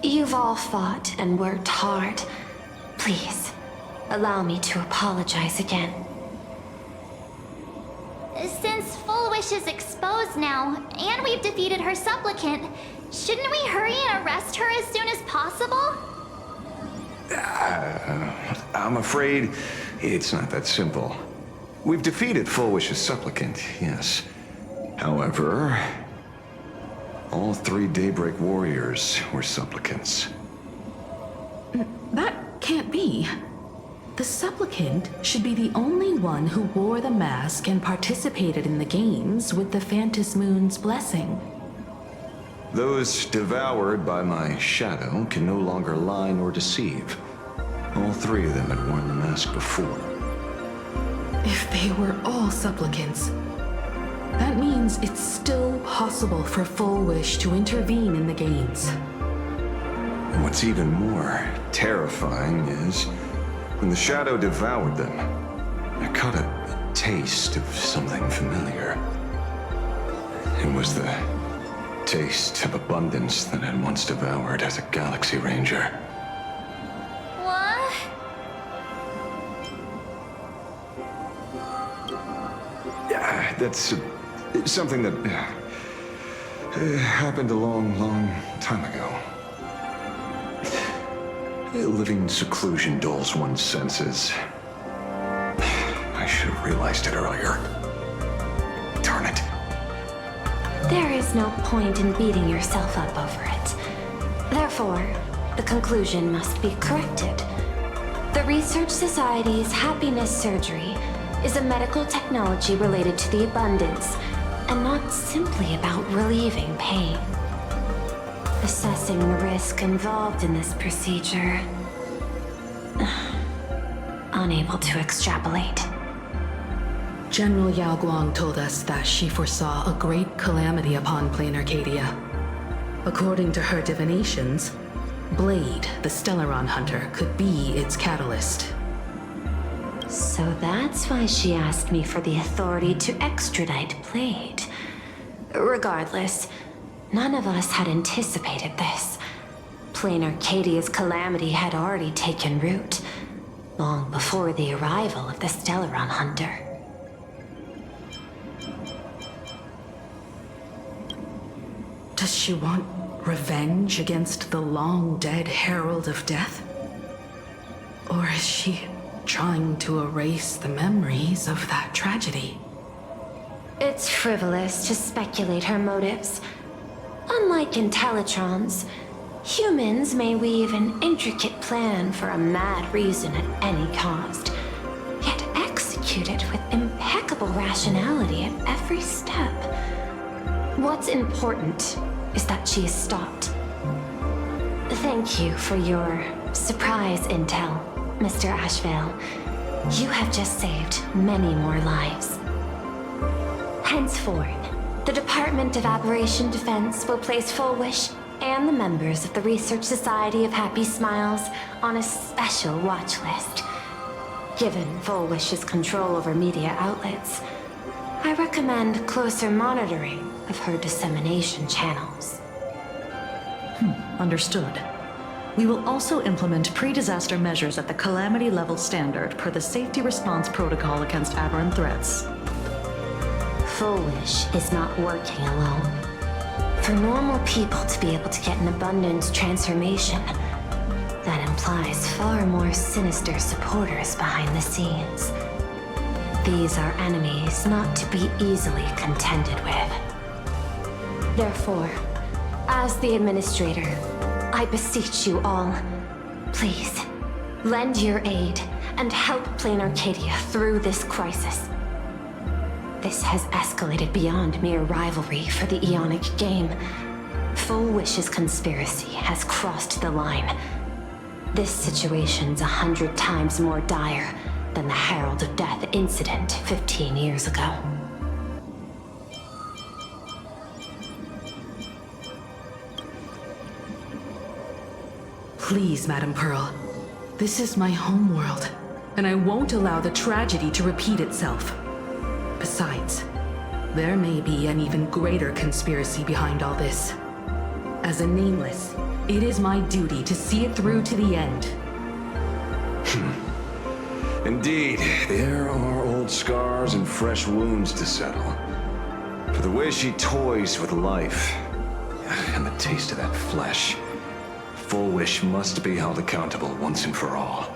You've all fought and worked hard. Please, allow me to apologize again. Since Full Wish is exposed now, and we've defeated her supplicant, shouldn't we hurry and arrest her as soon as possible? I'm afraid it's not that simple. We've defeated Full Wish's supplicant, yes. However, all three Daybreak warriors were supplicants. That can't be. The supplicant should be the only one who wore the mask and participated in the games with the Phantom Moon's blessing. Those devoured by my shadow can no longer lie nor deceive. All three of them had worn the mask before. If they were all supplicants, that means it's still possible for Full Wish to intervene in the games. And what's even more terrifying is, when the shadow devoured them, I caught a taste of something familiar. It was the taste of abundance that I had once devoured as a Galaxy Ranger. What? Yeah, that's something that happened a long, long time ago. Living in seclusion dulls one's senses. I should have realized it earlier. Darn it. There is no point in beating yourself up over it. Therefore, the conclusion must be corrected. The Research Society's happiness surgery is a medical technology related to the abundance, and not simply about relieving pain. Assessing the risk involved in this procedure. Unable to extrapolate. General Yao Guang told us that she foresaw a great calamity upon Plain Arcadia. According to her divinations, Blade, the Stellaron hunter, could be its catalyst. So that's why she asked me for the authority to extradite Blade. Regardless, none of us had anticipated this. Plain Arcadia's calamity had already taken root. long before the arrival of the Stellaron Hunter. Does she want revenge against the long-dead Herald of Death? Or is she trying to erase the memories of that tragedy? It's frivolous to speculate her motives. Unlike Intellitrons, humans may weave an intricate plan for a mad reason at any cost, yet execute it with impeccable rationality at every step. What's important is that she is stopped. Thank you for your surprise intel, Mr. Ashvale. You have just saved many more lives. Henceforth, the Department of Aberration Defense will place Full Wish and the members of the Research Society of Happy Smiles on a special watch list. Given Full Wish's control over media outlets, I recommend closer monitoring of her dissemination channels. Understood. We will also implement pre-disaster measures at the calamity level standard per the Safety Response Protocol against aberrant threats. Full Wish is not working alone. For normal people to be able to get an abundance transformation, that implies far more sinister supporters behind the scenes. These are enemies not to be easily contended with. Therefore, as the administrator, I beseech you all, please, lend your aid and help Plane Arcadia through this crisis. This has escalated beyond mere rivalry for the Ionic game. Full Wish's conspiracy has crossed the line. This situation's 100 times more dire than the Herald of Death incident 15 years ago. Please, Madam Pearl. This is my homeworld, and I won't allow the tragedy to repeat itself. Besides, there may be an even greater conspiracy behind all this. As a Nameless, it is my duty to see it through to the end. Indeed, there are old scars and fresh wounds to settle. For the way she toys with life, and the taste of that flesh, Full Wish must be held accountable once and for all.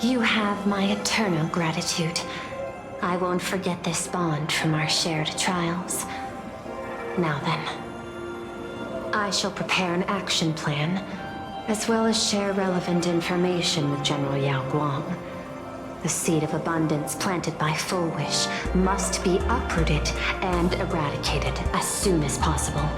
You have my eternal gratitude. I won't forget this bond from our shared trials. Now then, I shall prepare an action plan, as well as share relevant information with General Yao Guang. The seed of abundance planted by Full Wish must be uprooted and eradicated as soon as possible.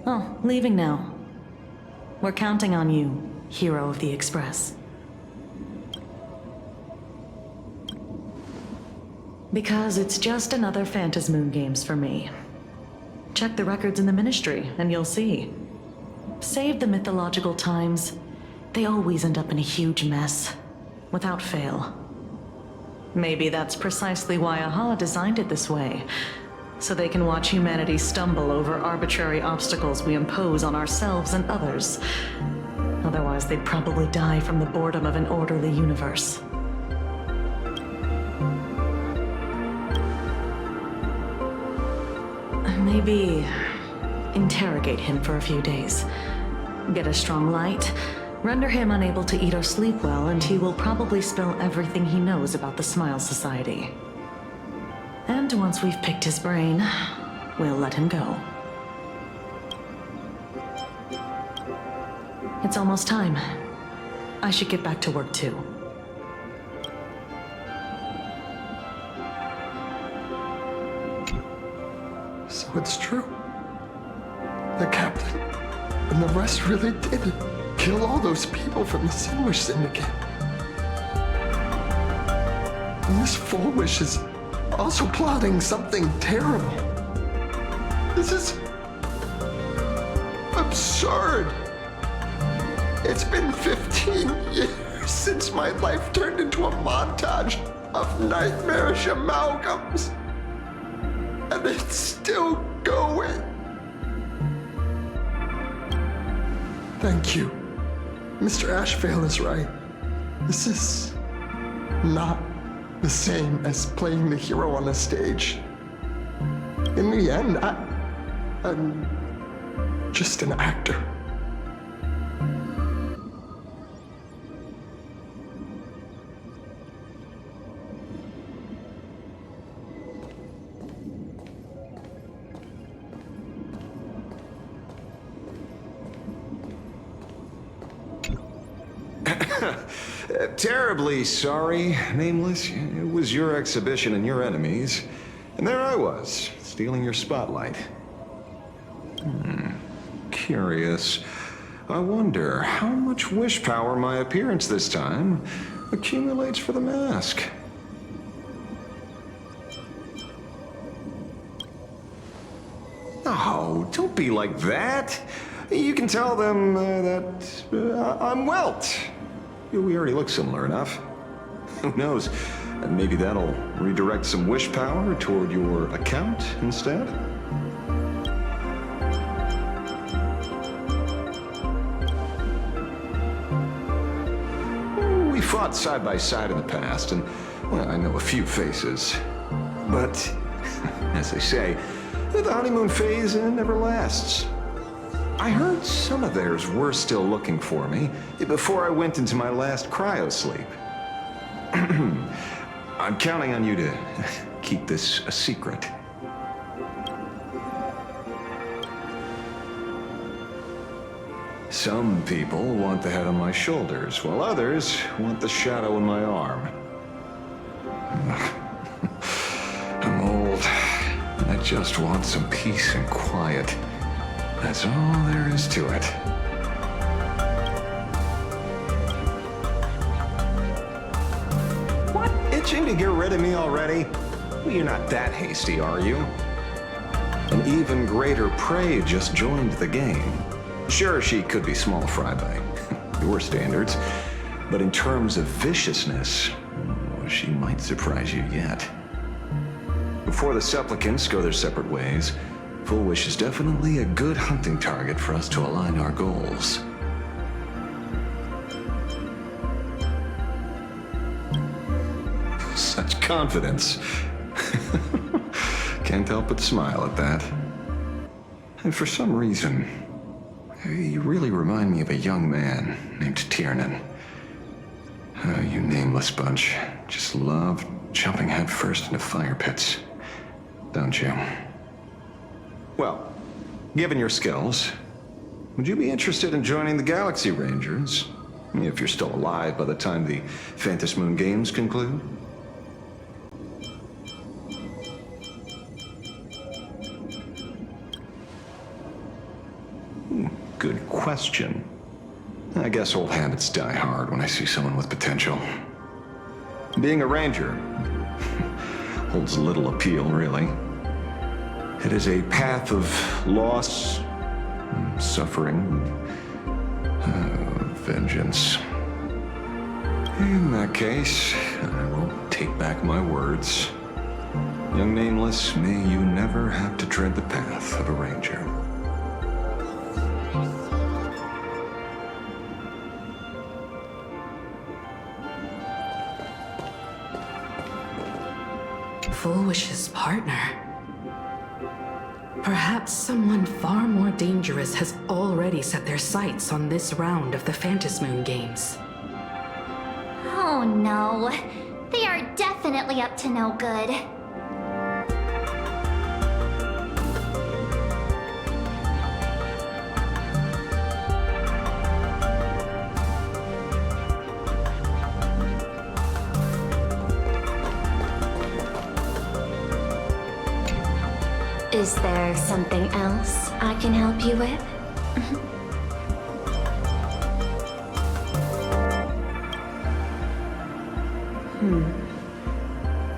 Oh, leaving now. We're counting on you, hero of the Express. Because it's just another Phantasmoon Games for me. Check the records in the Ministry, and you'll see. Save the mythological times, they always end up in a huge mess, without fail. Maybe that's precisely why Aha designed it this way, so they can watch humanity stumble over arbitrary obstacles we impose on ourselves and others. Otherwise, they'd probably die from the boredom of an orderly universe. Maybe interrogate him for a few days. Get a strong light, render him unable to eat or sleep well, and he will probably spill everything he knows about the Smile Society. And once we've picked his brain, we'll let him go. It's almost time. I should get back to work too. what's true. The captain and the rest really did kill all those people from the Sinwish Syndicate. And this Full Wish is also plotting something terrible. This is absurd. It's been 15 years since my life turned into a montage of nightmarish amalgams. And it's still going. Thank you. Mr. Ashvale is right. This is not the same as playing the hero on a stage. In the end, I'm just an actor. Terribly sorry, Nameless. It was your exhibition and your enemies. And there I was, stealing your spotlight. Curious. I wonder how much wish power my appearance this time accumulates for the mask. Oh, don't be like that. You can tell them that I'm Welt. We already look similar enough. Who knows? Maybe that'll redirect some wish power toward your account instead? We fought side by side in the past, and, well, I know a few faces. But, as they say, the honeymoon phase never lasts. I heard some of theirs were still looking for me before I went into my last cryosleep. I'm counting on you to keep this a secret. Some people want the head on my shoulders, while others want the shadow in my arm. I'm old, and I just want some peace and quiet. That's all there is to it. What? Itching to get rid of me already? Well, you're not that hasty, are you? An even greater prey just joined the game. Sure, she could be small fry by your standards, but in terms of viciousness, she might surprise you yet. Before the supplicants go their separate ways, Full Wish is definitely a good hunting target for us to align our goals. Such confidence. Can't help but smile at that. And for some reason, you really remind me of a young man named Tiernan. You nameless bunch just love jumping headfirst into fire pits, don't you? Well, given your skills, would you be interested in joining the Galaxy Rangers? If you're still alive by the time the Phantom Moon Games conclude? Good question. I guess old habits die hard when I see someone with potential. Being a ranger holds little appeal, really. It is a path of loss, suffering, vengeance. In that case, I will take back my words. Young Nameless, may you never have to tread the path of a ranger. Full Wish's partner. Perhaps someone far more dangerous has already set their sights on this round of the Phantom Moon Games. Oh no. They are definitely up to no good. Is there something else I can help you with?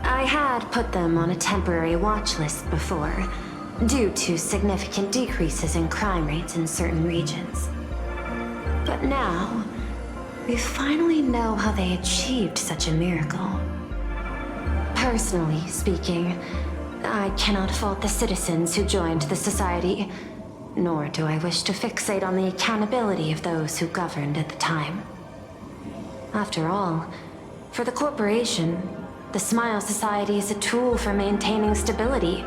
I had put them on a temporary watch list before, due to significant decreases in crime rates in certain regions. But now, we finally know how they achieved such a miracle. Personally speaking, I cannot fault the citizens who joined the society, nor do I wish to fixate on the accountability of those who governed at the time. After all, for the corporation, the Smile Society is a tool for maintaining stability,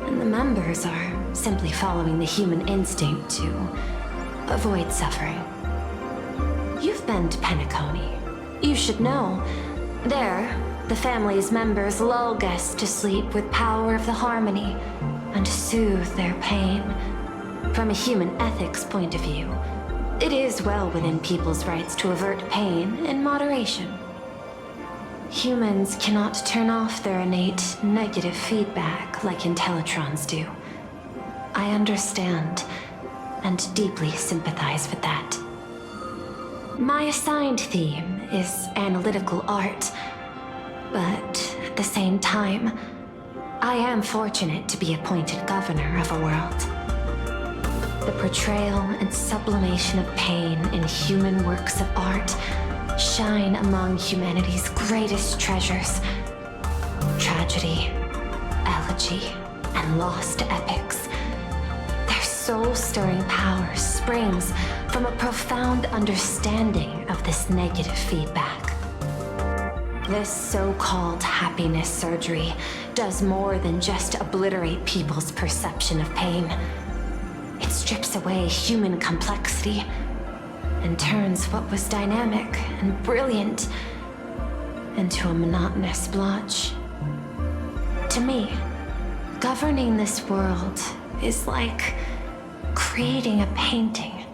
and the members are simply following the human instinct to avoid suffering. You've been to Penacony. You should know. There, the family's members lull guests to sleep with power of the harmony and soothe their pain. From a human ethics point of view, it is well within people's rights to avert pain in moderation. Humans cannot turn off their innate negative feedback like Intellitrons do. I understand and deeply sympathize with that. My assigned theme is analytical art, but at the same time, I am fortunate to be appointed governor of a world. The portrayal and sublimation of pain in human works of art shine among humanity's greatest treasures. Tragedy, elegy, and lost epics. Their soul-stirring power springs from a profound understanding of this negative feedback. This so-called happiness surgery does more than just obliterate people's perception of pain. It strips away human complexity and turns what was dynamic and brilliant into a monotonous blotch. To me, governing this world is like creating a painting.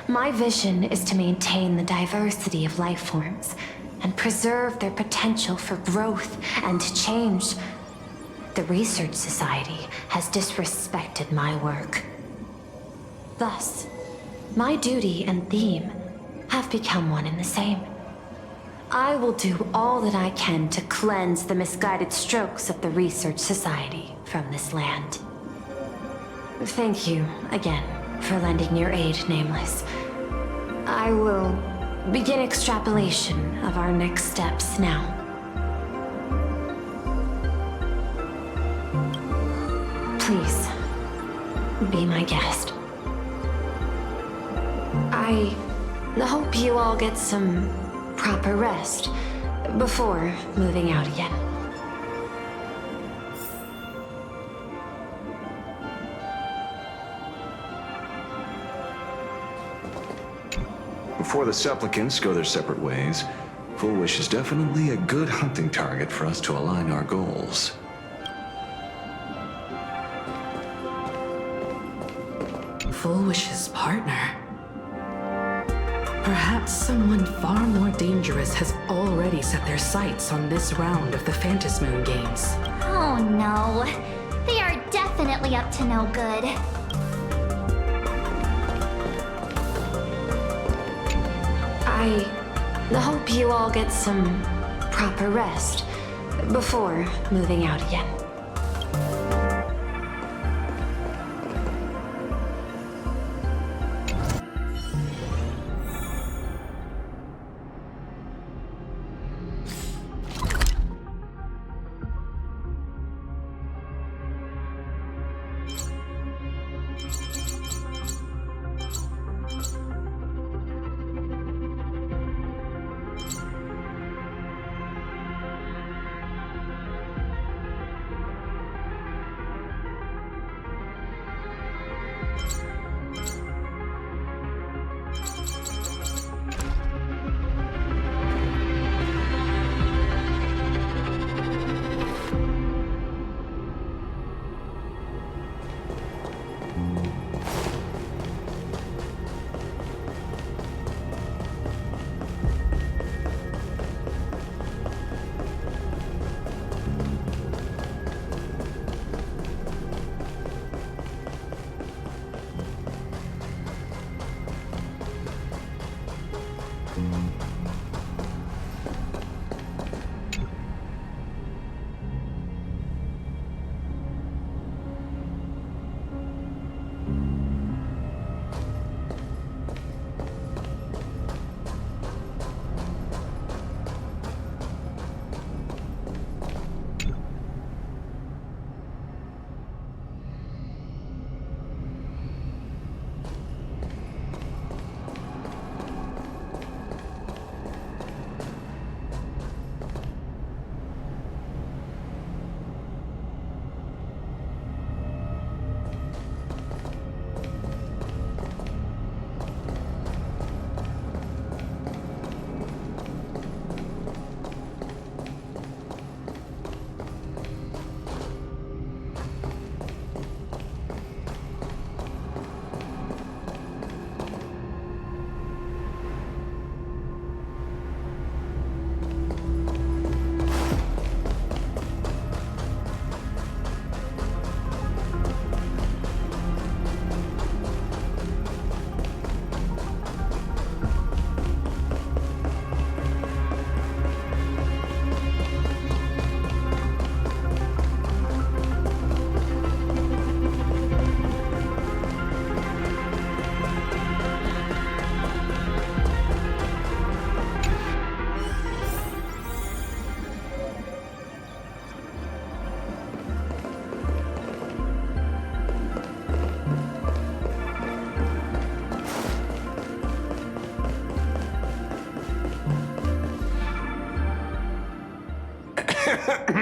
My vision is to maintain the diversity of life forms and preserve their potential for growth and change. The Research Society has disrespected my work. Thus, my duty and theme have become one and the same. I will do all that I can to cleanse the misguided strokes of the Research Society from this land. Thank you again for lending your aid, Nameless. I will begin extrapolation of our next steps now. Please, be my guest. I hope you all get some proper rest before moving out again. Before the supplicants go their separate ways, Full Wish is definitely a good hunting target for us to align our goals. Full Wish's partner. Perhaps someone far more dangerous has already set their sights on this round of the Phantasmoon Games. Oh no. They are definitely up to no good. I hope you all get some proper rest before moving out again.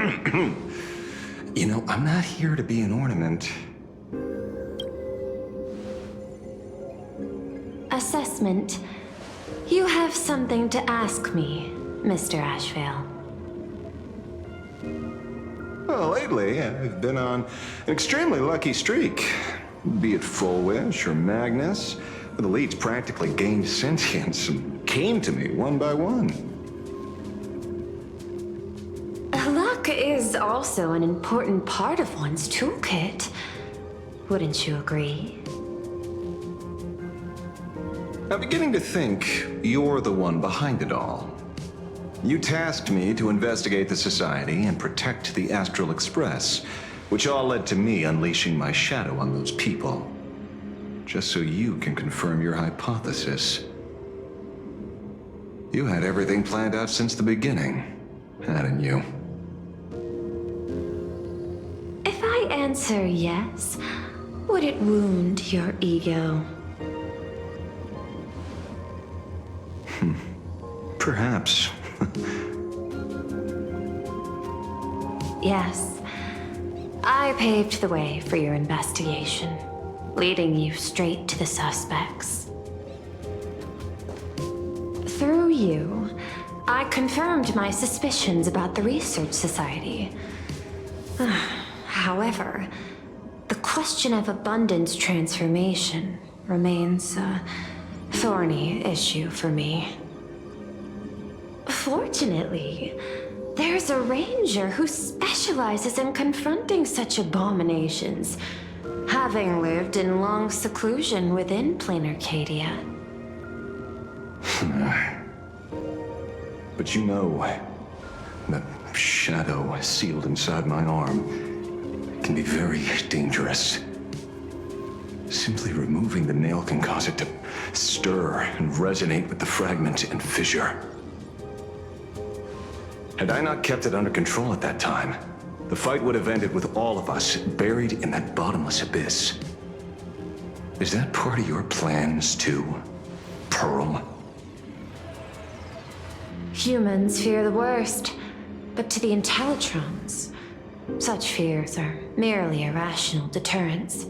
You know, I'm not here to be an ornament. Assessment. You have something to ask me, Mr. Ashvale. Well, lately, I've been on an extremely lucky streak. Be it Full Wish or Magnus, the elites practically gained sentience and came to me one by one. Luck is also an important part of one's toolkit. Wouldn't you agree? I'm beginning to think you're the one behind it all. You tasked me to investigate the Society and protect the Astral Express, which all led to me unleashing my shadow on those people. Just so you can confirm your hypothesis. You had everything planned out since the beginning, hadn't you? If I answer yes, would it wound your ego? Perhaps. Yes. I paved the way for your investigation, leading you straight to the suspects. Through you, I confirmed my suspicions about the Research Society. However, the question of abundance transformation remains a thorny issue for me. Fortunately, there's a ranger who specializes in confronting such abominations, having lived in long seclusion within Plain Arcadia. But you know, that shadow sealed inside my arm can be very dangerous. Simply removing the nail can cause it to stir and resonate with the fragment and fissure. Had I not kept it under control at that time, the fight would have ended with all of us buried in that bottomless abyss. Is that part of your plans too, Pearl? Humans fear the worst, but to the Intellitrons, such fears are merely irrational deterrents.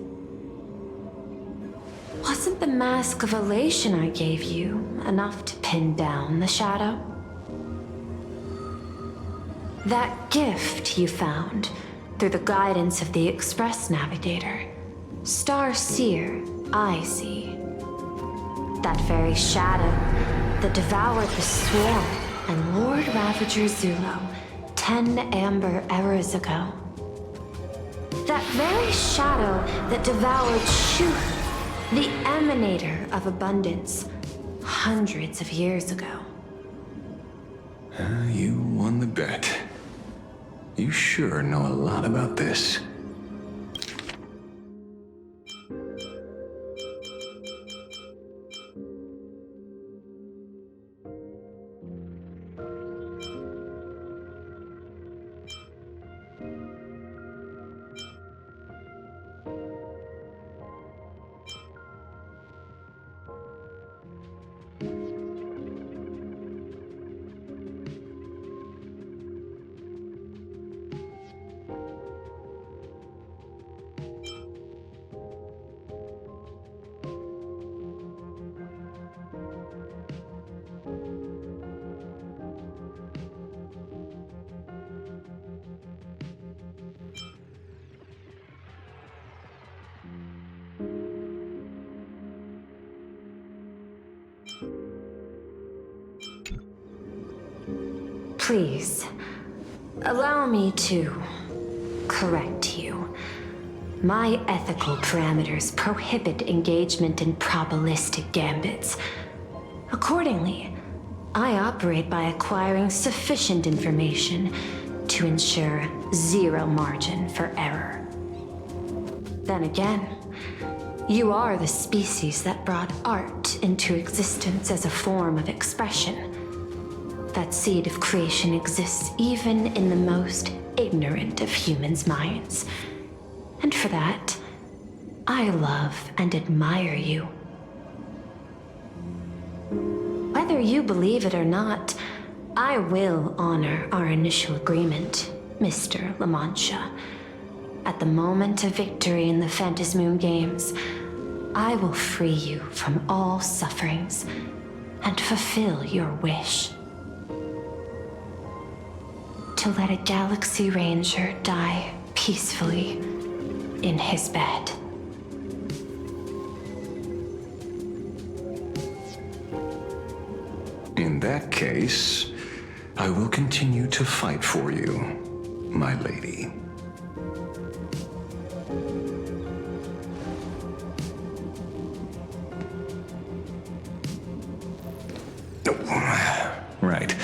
Wasn't the mask of elation I gave you enough to pin down the shadow? That gift you found through the guidance of the Express Navigator, Star Seer, I see. That very shadow that devoured the Swarm and Lord Ravager Zulo 10 amber eras ago. That very shadow that devoured Shuth, the Emanator of Abundance, hundreds of years ago. You won the bet. You sure know a lot about this. Please, allow me to correct you. My ethical parameters prohibit engagement in probabilistic gambits. Accordingly, I operate by acquiring sufficient information to ensure zero margin for error. Then again, you are the species that brought art into existence as a form of expression. That seed of creation exists even in the most ignorant of humans' minds. And for that, I love and admire you. Whether you believe it or not, I will honor our initial agreement Mr. La Mancha. At the moment of victory in the Phantasmoon Games, I will free you from all sufferings and fulfill your wish. To let a Galaxy Ranger die peacefully in his bed. In that case, I will continue to fight for you, my lady. Right.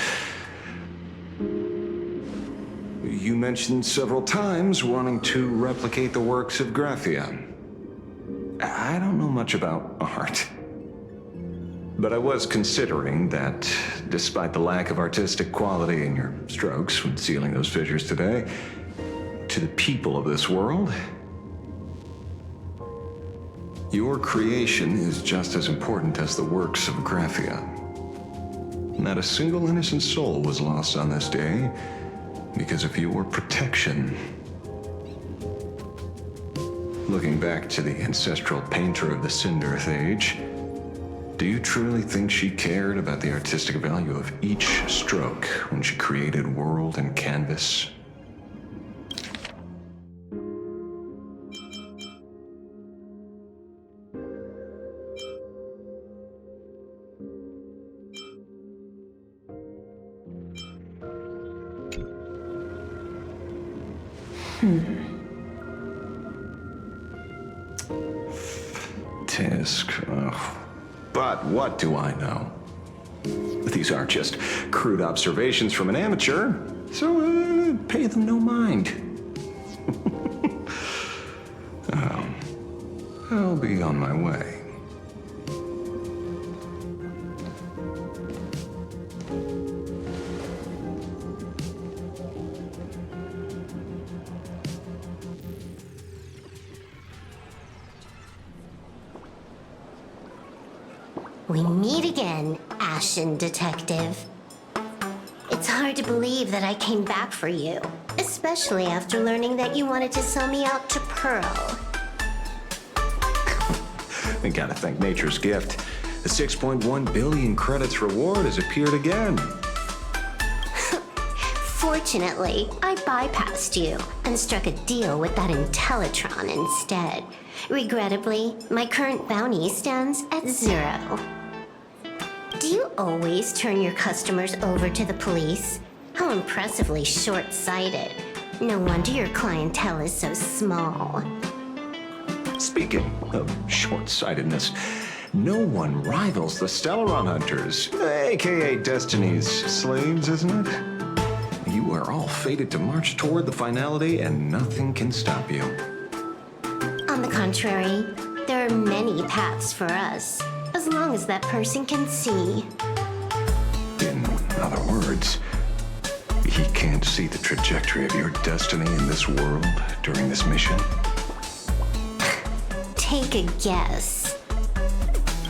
You mentioned several times wanting to replicate the works of Graphia. I don't know much about art. But I was considering that, despite the lack of artistic quality in your strokes when sealing those fissures today, to the people of this world, your creation is just as important as the works of Graphia. Not a single innocent soul was lost on this day because of your protection. Looking back to the ancestral painter of the Cinderth Age, do you truly think she cared about the artistic value of each stroke when she created world and canvas? Tisk, but what do I know? These are just crude observations from an amateur, so pay them no mind. I'll be on my way. We meet again, Ashen Detective. It's hard to believe that I came back for you, especially after learning that you wanted to sell me out to Pearl. I gotta thank nature's gift. The 6.1 billion credits reward has appeared again. Fortunately, I bypassed you and struck a deal with that Intellitron instead. Regrettably, my current bounty stands at 0. Do you always turn your customers over to the police? How impressively short-sighted. No wonder your clientele is so small. Speaking of short-sightedness, no one rivals the Stellaron Hunters, aka Destiny's slaves, isn't it? You are all fated to march toward the finality and nothing can stop you. On the contrary, there are many paths for us, as long as that person can see. In other words, he can't see the trajectory of your destiny in this world during this mission? Take a guess.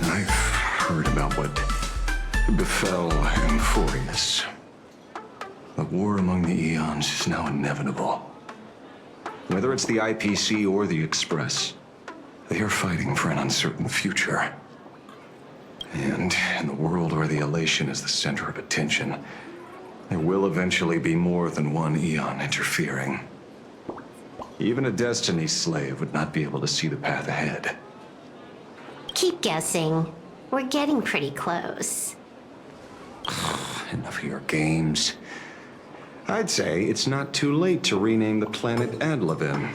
I've heard about what befell Euphorius. The war among the Eons is now inevitable. Whether it's the IPC or the Express, they are fighting for an uncertain future. And in the world where the elation is the center of attention, there will eventually be more than one Eon interfering. Even a Destiny slave would not be able to see the path ahead. Keep guessing. We're getting pretty close. Enough of your games. I'd say it's not too late to rename the planet Adlavin.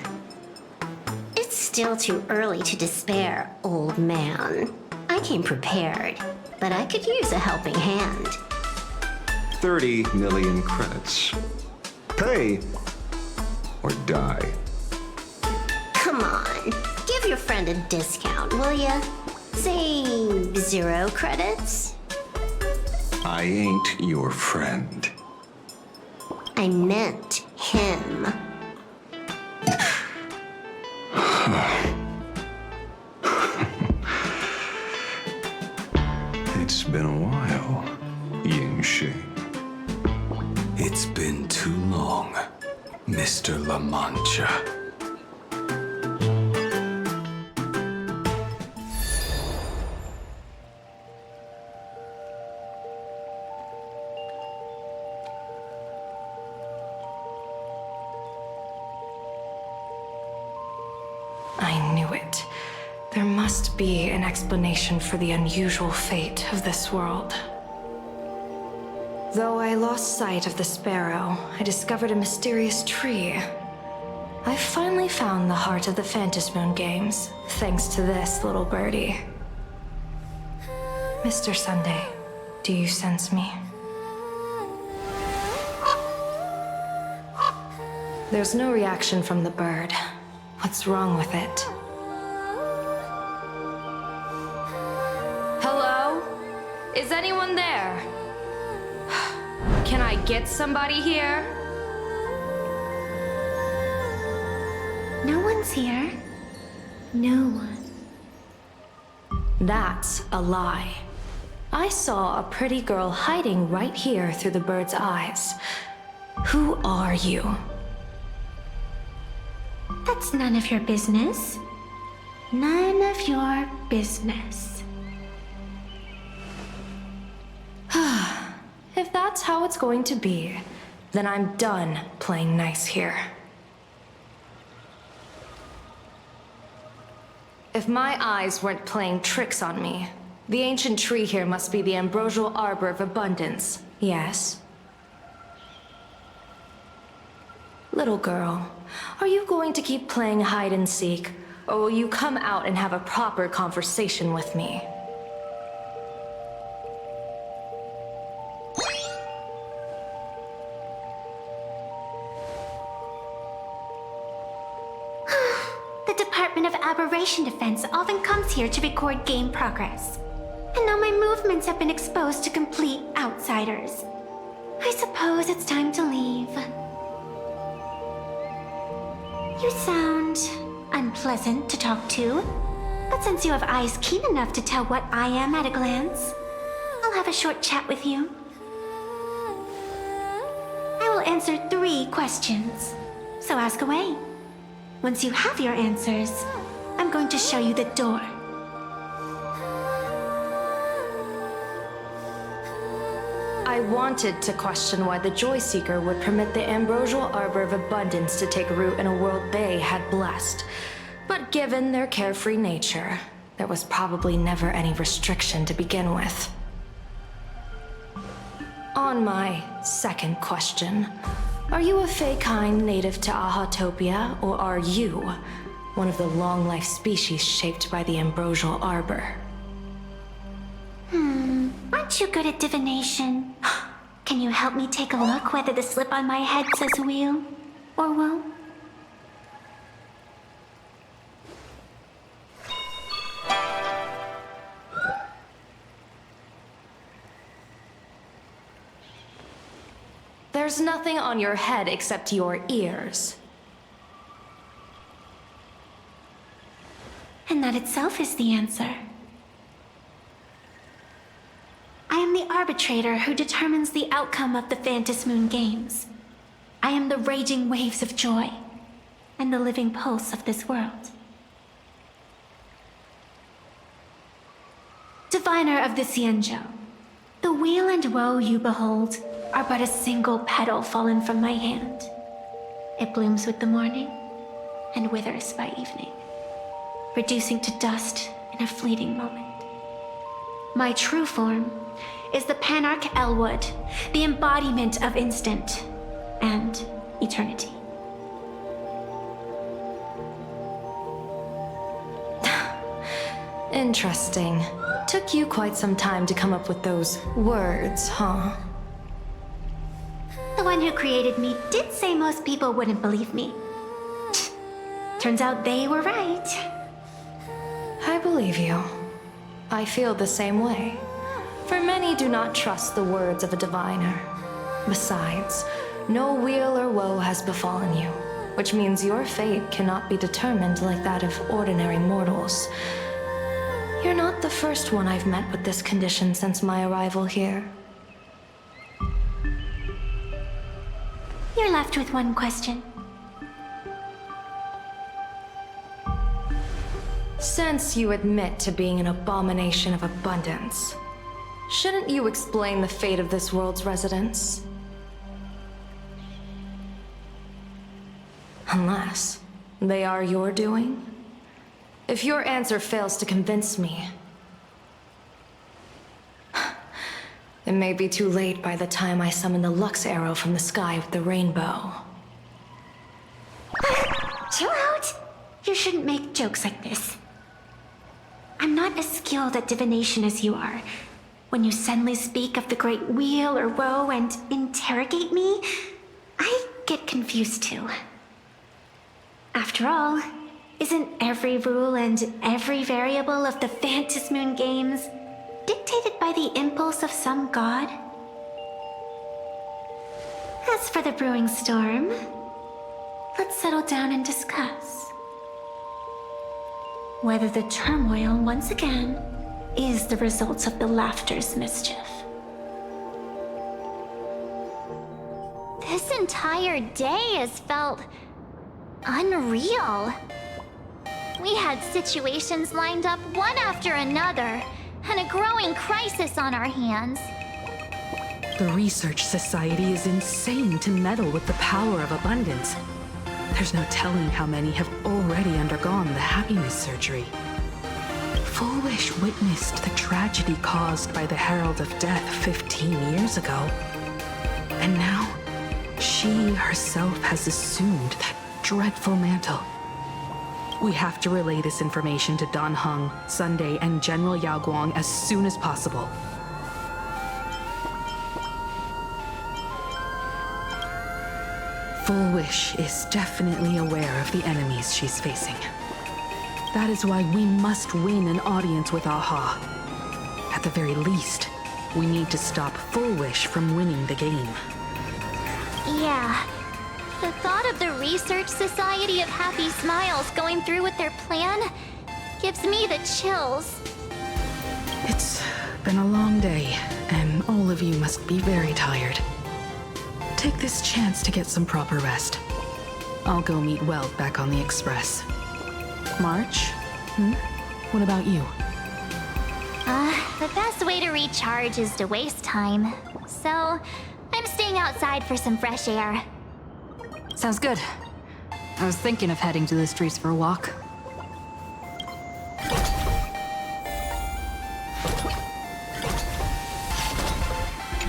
It's still too early to despair, old man. I came prepared, but I could use a helping hand. 30 million credits. Pay or die. Come on, give your friend a discount, will ya? Say 0 credits? I ain't your friend. I meant him. It's been a while, Ying Shi. It's been too long. Mr. La Mancha. I knew it. There must be an explanation for the unusual fate of this world. Though I lost sight of the sparrow, I discovered a mysterious tree. I finally found the heart of the Phantasmoon games, thanks to this little birdie. Mr. Sunday, do you sense me? There's no reaction from the bird. What's wrong with it? Hello? Is anyone there? Can I get somebody here? No one's here. No one. That's a lie. I saw a pretty girl hiding right here through the bird's eyes. Who are you? That's none of your business. None of your business. If that's how it's going to be, then I'm done playing nice here. If my eyes weren't playing tricks on me, the ancient tree here must be the ambrosial arbor of abundance, yes? Little girl, are you going to keep playing hide and seek, or will you come out and have a proper conversation with me? The Department of Aberration Defense often comes here to record game progress. And now my movements have been exposed to complete outsiders. I suppose it's time to leave. You sound unpleasant to talk to, but since you have eyes keen enough to tell what I am at a glance, I'll have a short chat with you. I will answer 3 questions, so ask away. Once you have your answers, I'm going to show you the door. I wanted to question why the Joyseeker would permit the ambrosial arbor of abundance to take root in a world they had blessed. But given their carefree nature, there was probably never any restriction to begin with. On my second question, are you a Fey-kind native to Ahatopia, or are you one of the long-life species shaped by the ambrosial arbor? Aren't you good at divination? Can you help me take a look whether the slip on my head says wheel or woe? There's nothing on your head except your ears. And that itself is the answer. I am the arbitrator who determines the outcome of the Phantasmoon games. I am the raging waves of joy and the living pulse of this world. Diviner of the Xianzhou, the weal and woe you behold are but a single petal fallen from my hand. It blooms with the morning and withers by evening, reducing to dust in a fleeting moment. My true form is the Panarch Elwood, the embodiment of instant and eternity. Interesting. Took you quite some time to come up with those words, huh? The one who created me did say most people wouldn't believe me. Turns out they were right. I believe you. I feel the same way. For many do not trust the words of a diviner. Besides, no weal or woe has befallen you, which means your fate cannot be determined like that of ordinary mortals. You're not the first one I've met with this condition since my arrival here. You're left with one question. Since you admit to being an abomination of abundance, shouldn't you explain the fate of this world's residents? Unless they are your doing? If your answer fails to convince me, it may be too late by the time I summon the Lux Arrow from the sky with the rainbow. Chill out! You shouldn't make jokes like this. I'm not as skilled at divination as you are. When you suddenly speak of the Great Wheel or Woe and interrogate me, I get confused too. After all, isn't every rule and every variable of the Phantasmoon games dictated by the impulse of some god? As for the brewing storm, let's settle down and discuss whether the turmoil once again is the result of the Laughter's mischief. This entire day has felt unreal. We had situations lined up one after another, and a growing crisis on our hands. The Research Society is insane to meddle with the power of abundance. There's no telling how many have already undergone the happiness surgery. Full Wish witnessed the tragedy caused by the Herald of Death 15 years ago. And now, she herself has assumed that dreadful mantle. We have to relay this information to Dan Heng, Sunday, and General Yao Guang as soon as possible. Full Wish is definitely aware of the enemies she's facing. That is why we must win an audience with Aha. At the very least, we need to stop Full Wish from winning the game. Yeah. The thought of the Research Society of Happy Smiles going through with their plan gives me the chills. It's been a long day, and all of you must be very tired. Take this chance to get some proper rest. I'll go meet Weld back on the Express. March? What about you? The best way to recharge is to waste time. So, I'm staying outside for some fresh air. Sounds good. I was thinking of heading to the streets for a walk.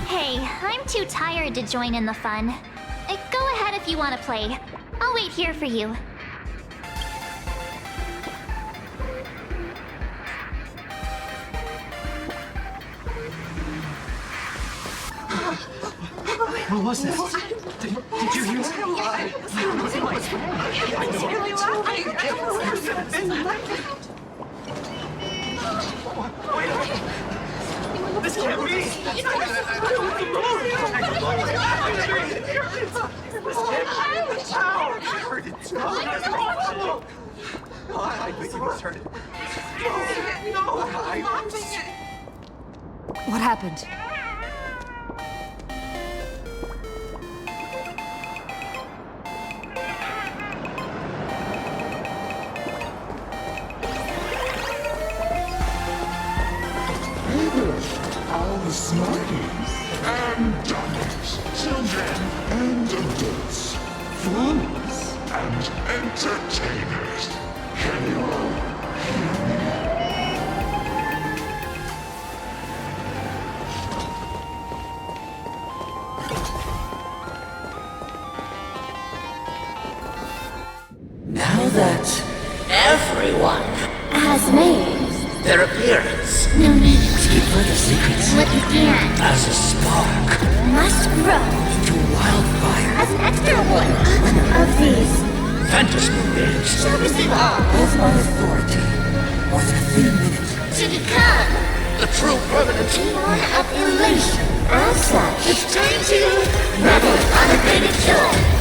Hey, I'm too tired to join in the fun. Go ahead if you want to play. I'll wait here for you. What was that? Did you hear that? This can't be! I heard it too. I think you heard it. What happened? All the smarties and dummies, children and adults, fools and entertainers. Can you all hear me? Now that everyone Has made their appearance, no need to keep further secrets what you can as a spark must grow into wildfire. as an extra one of these Phantasmoon games shall receive all of my authority within a minute to become the true permanent one of elation. As such, it's time to revel in unabated joy.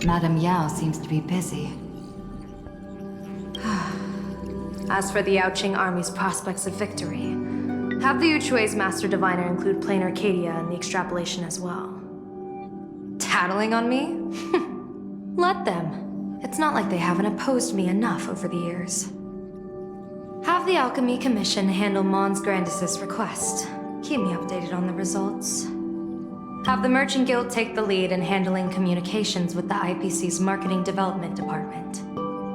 Madame Yao seems to be busy. As for the Yaoqing army's prospects of victory, have the Yuchue's Master Diviner include plain Arcadia in the extrapolation as well. Tattling on me? Let them. It's not like they haven't opposed me enough over the years. Have the Alchemy Commission handle Mons Grandis' request. Keep me updated on the results. Have the Merchant Guild take the lead in handling communications with the IPC's Marketing Development Department.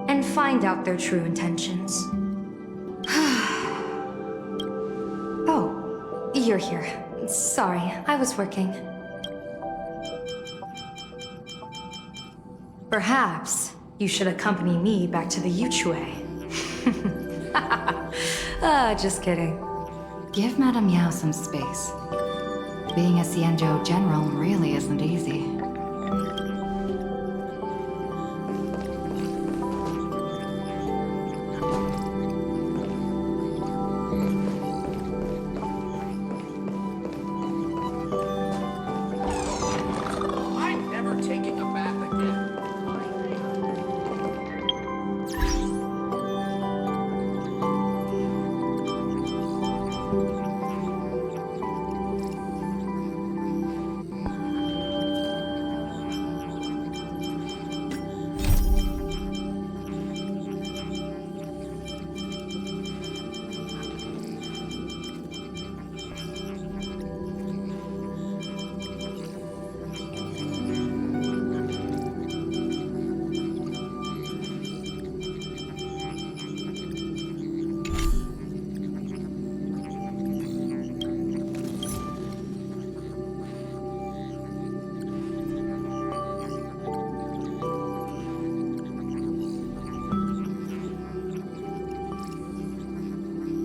And find out their true intentions. Oh, you're here. Sorry, I was working. Perhaps you should accompany me back to the Yuchue. Just kidding. Give Madame Yao some space. Being a Xianzhou general really isn't easy. you.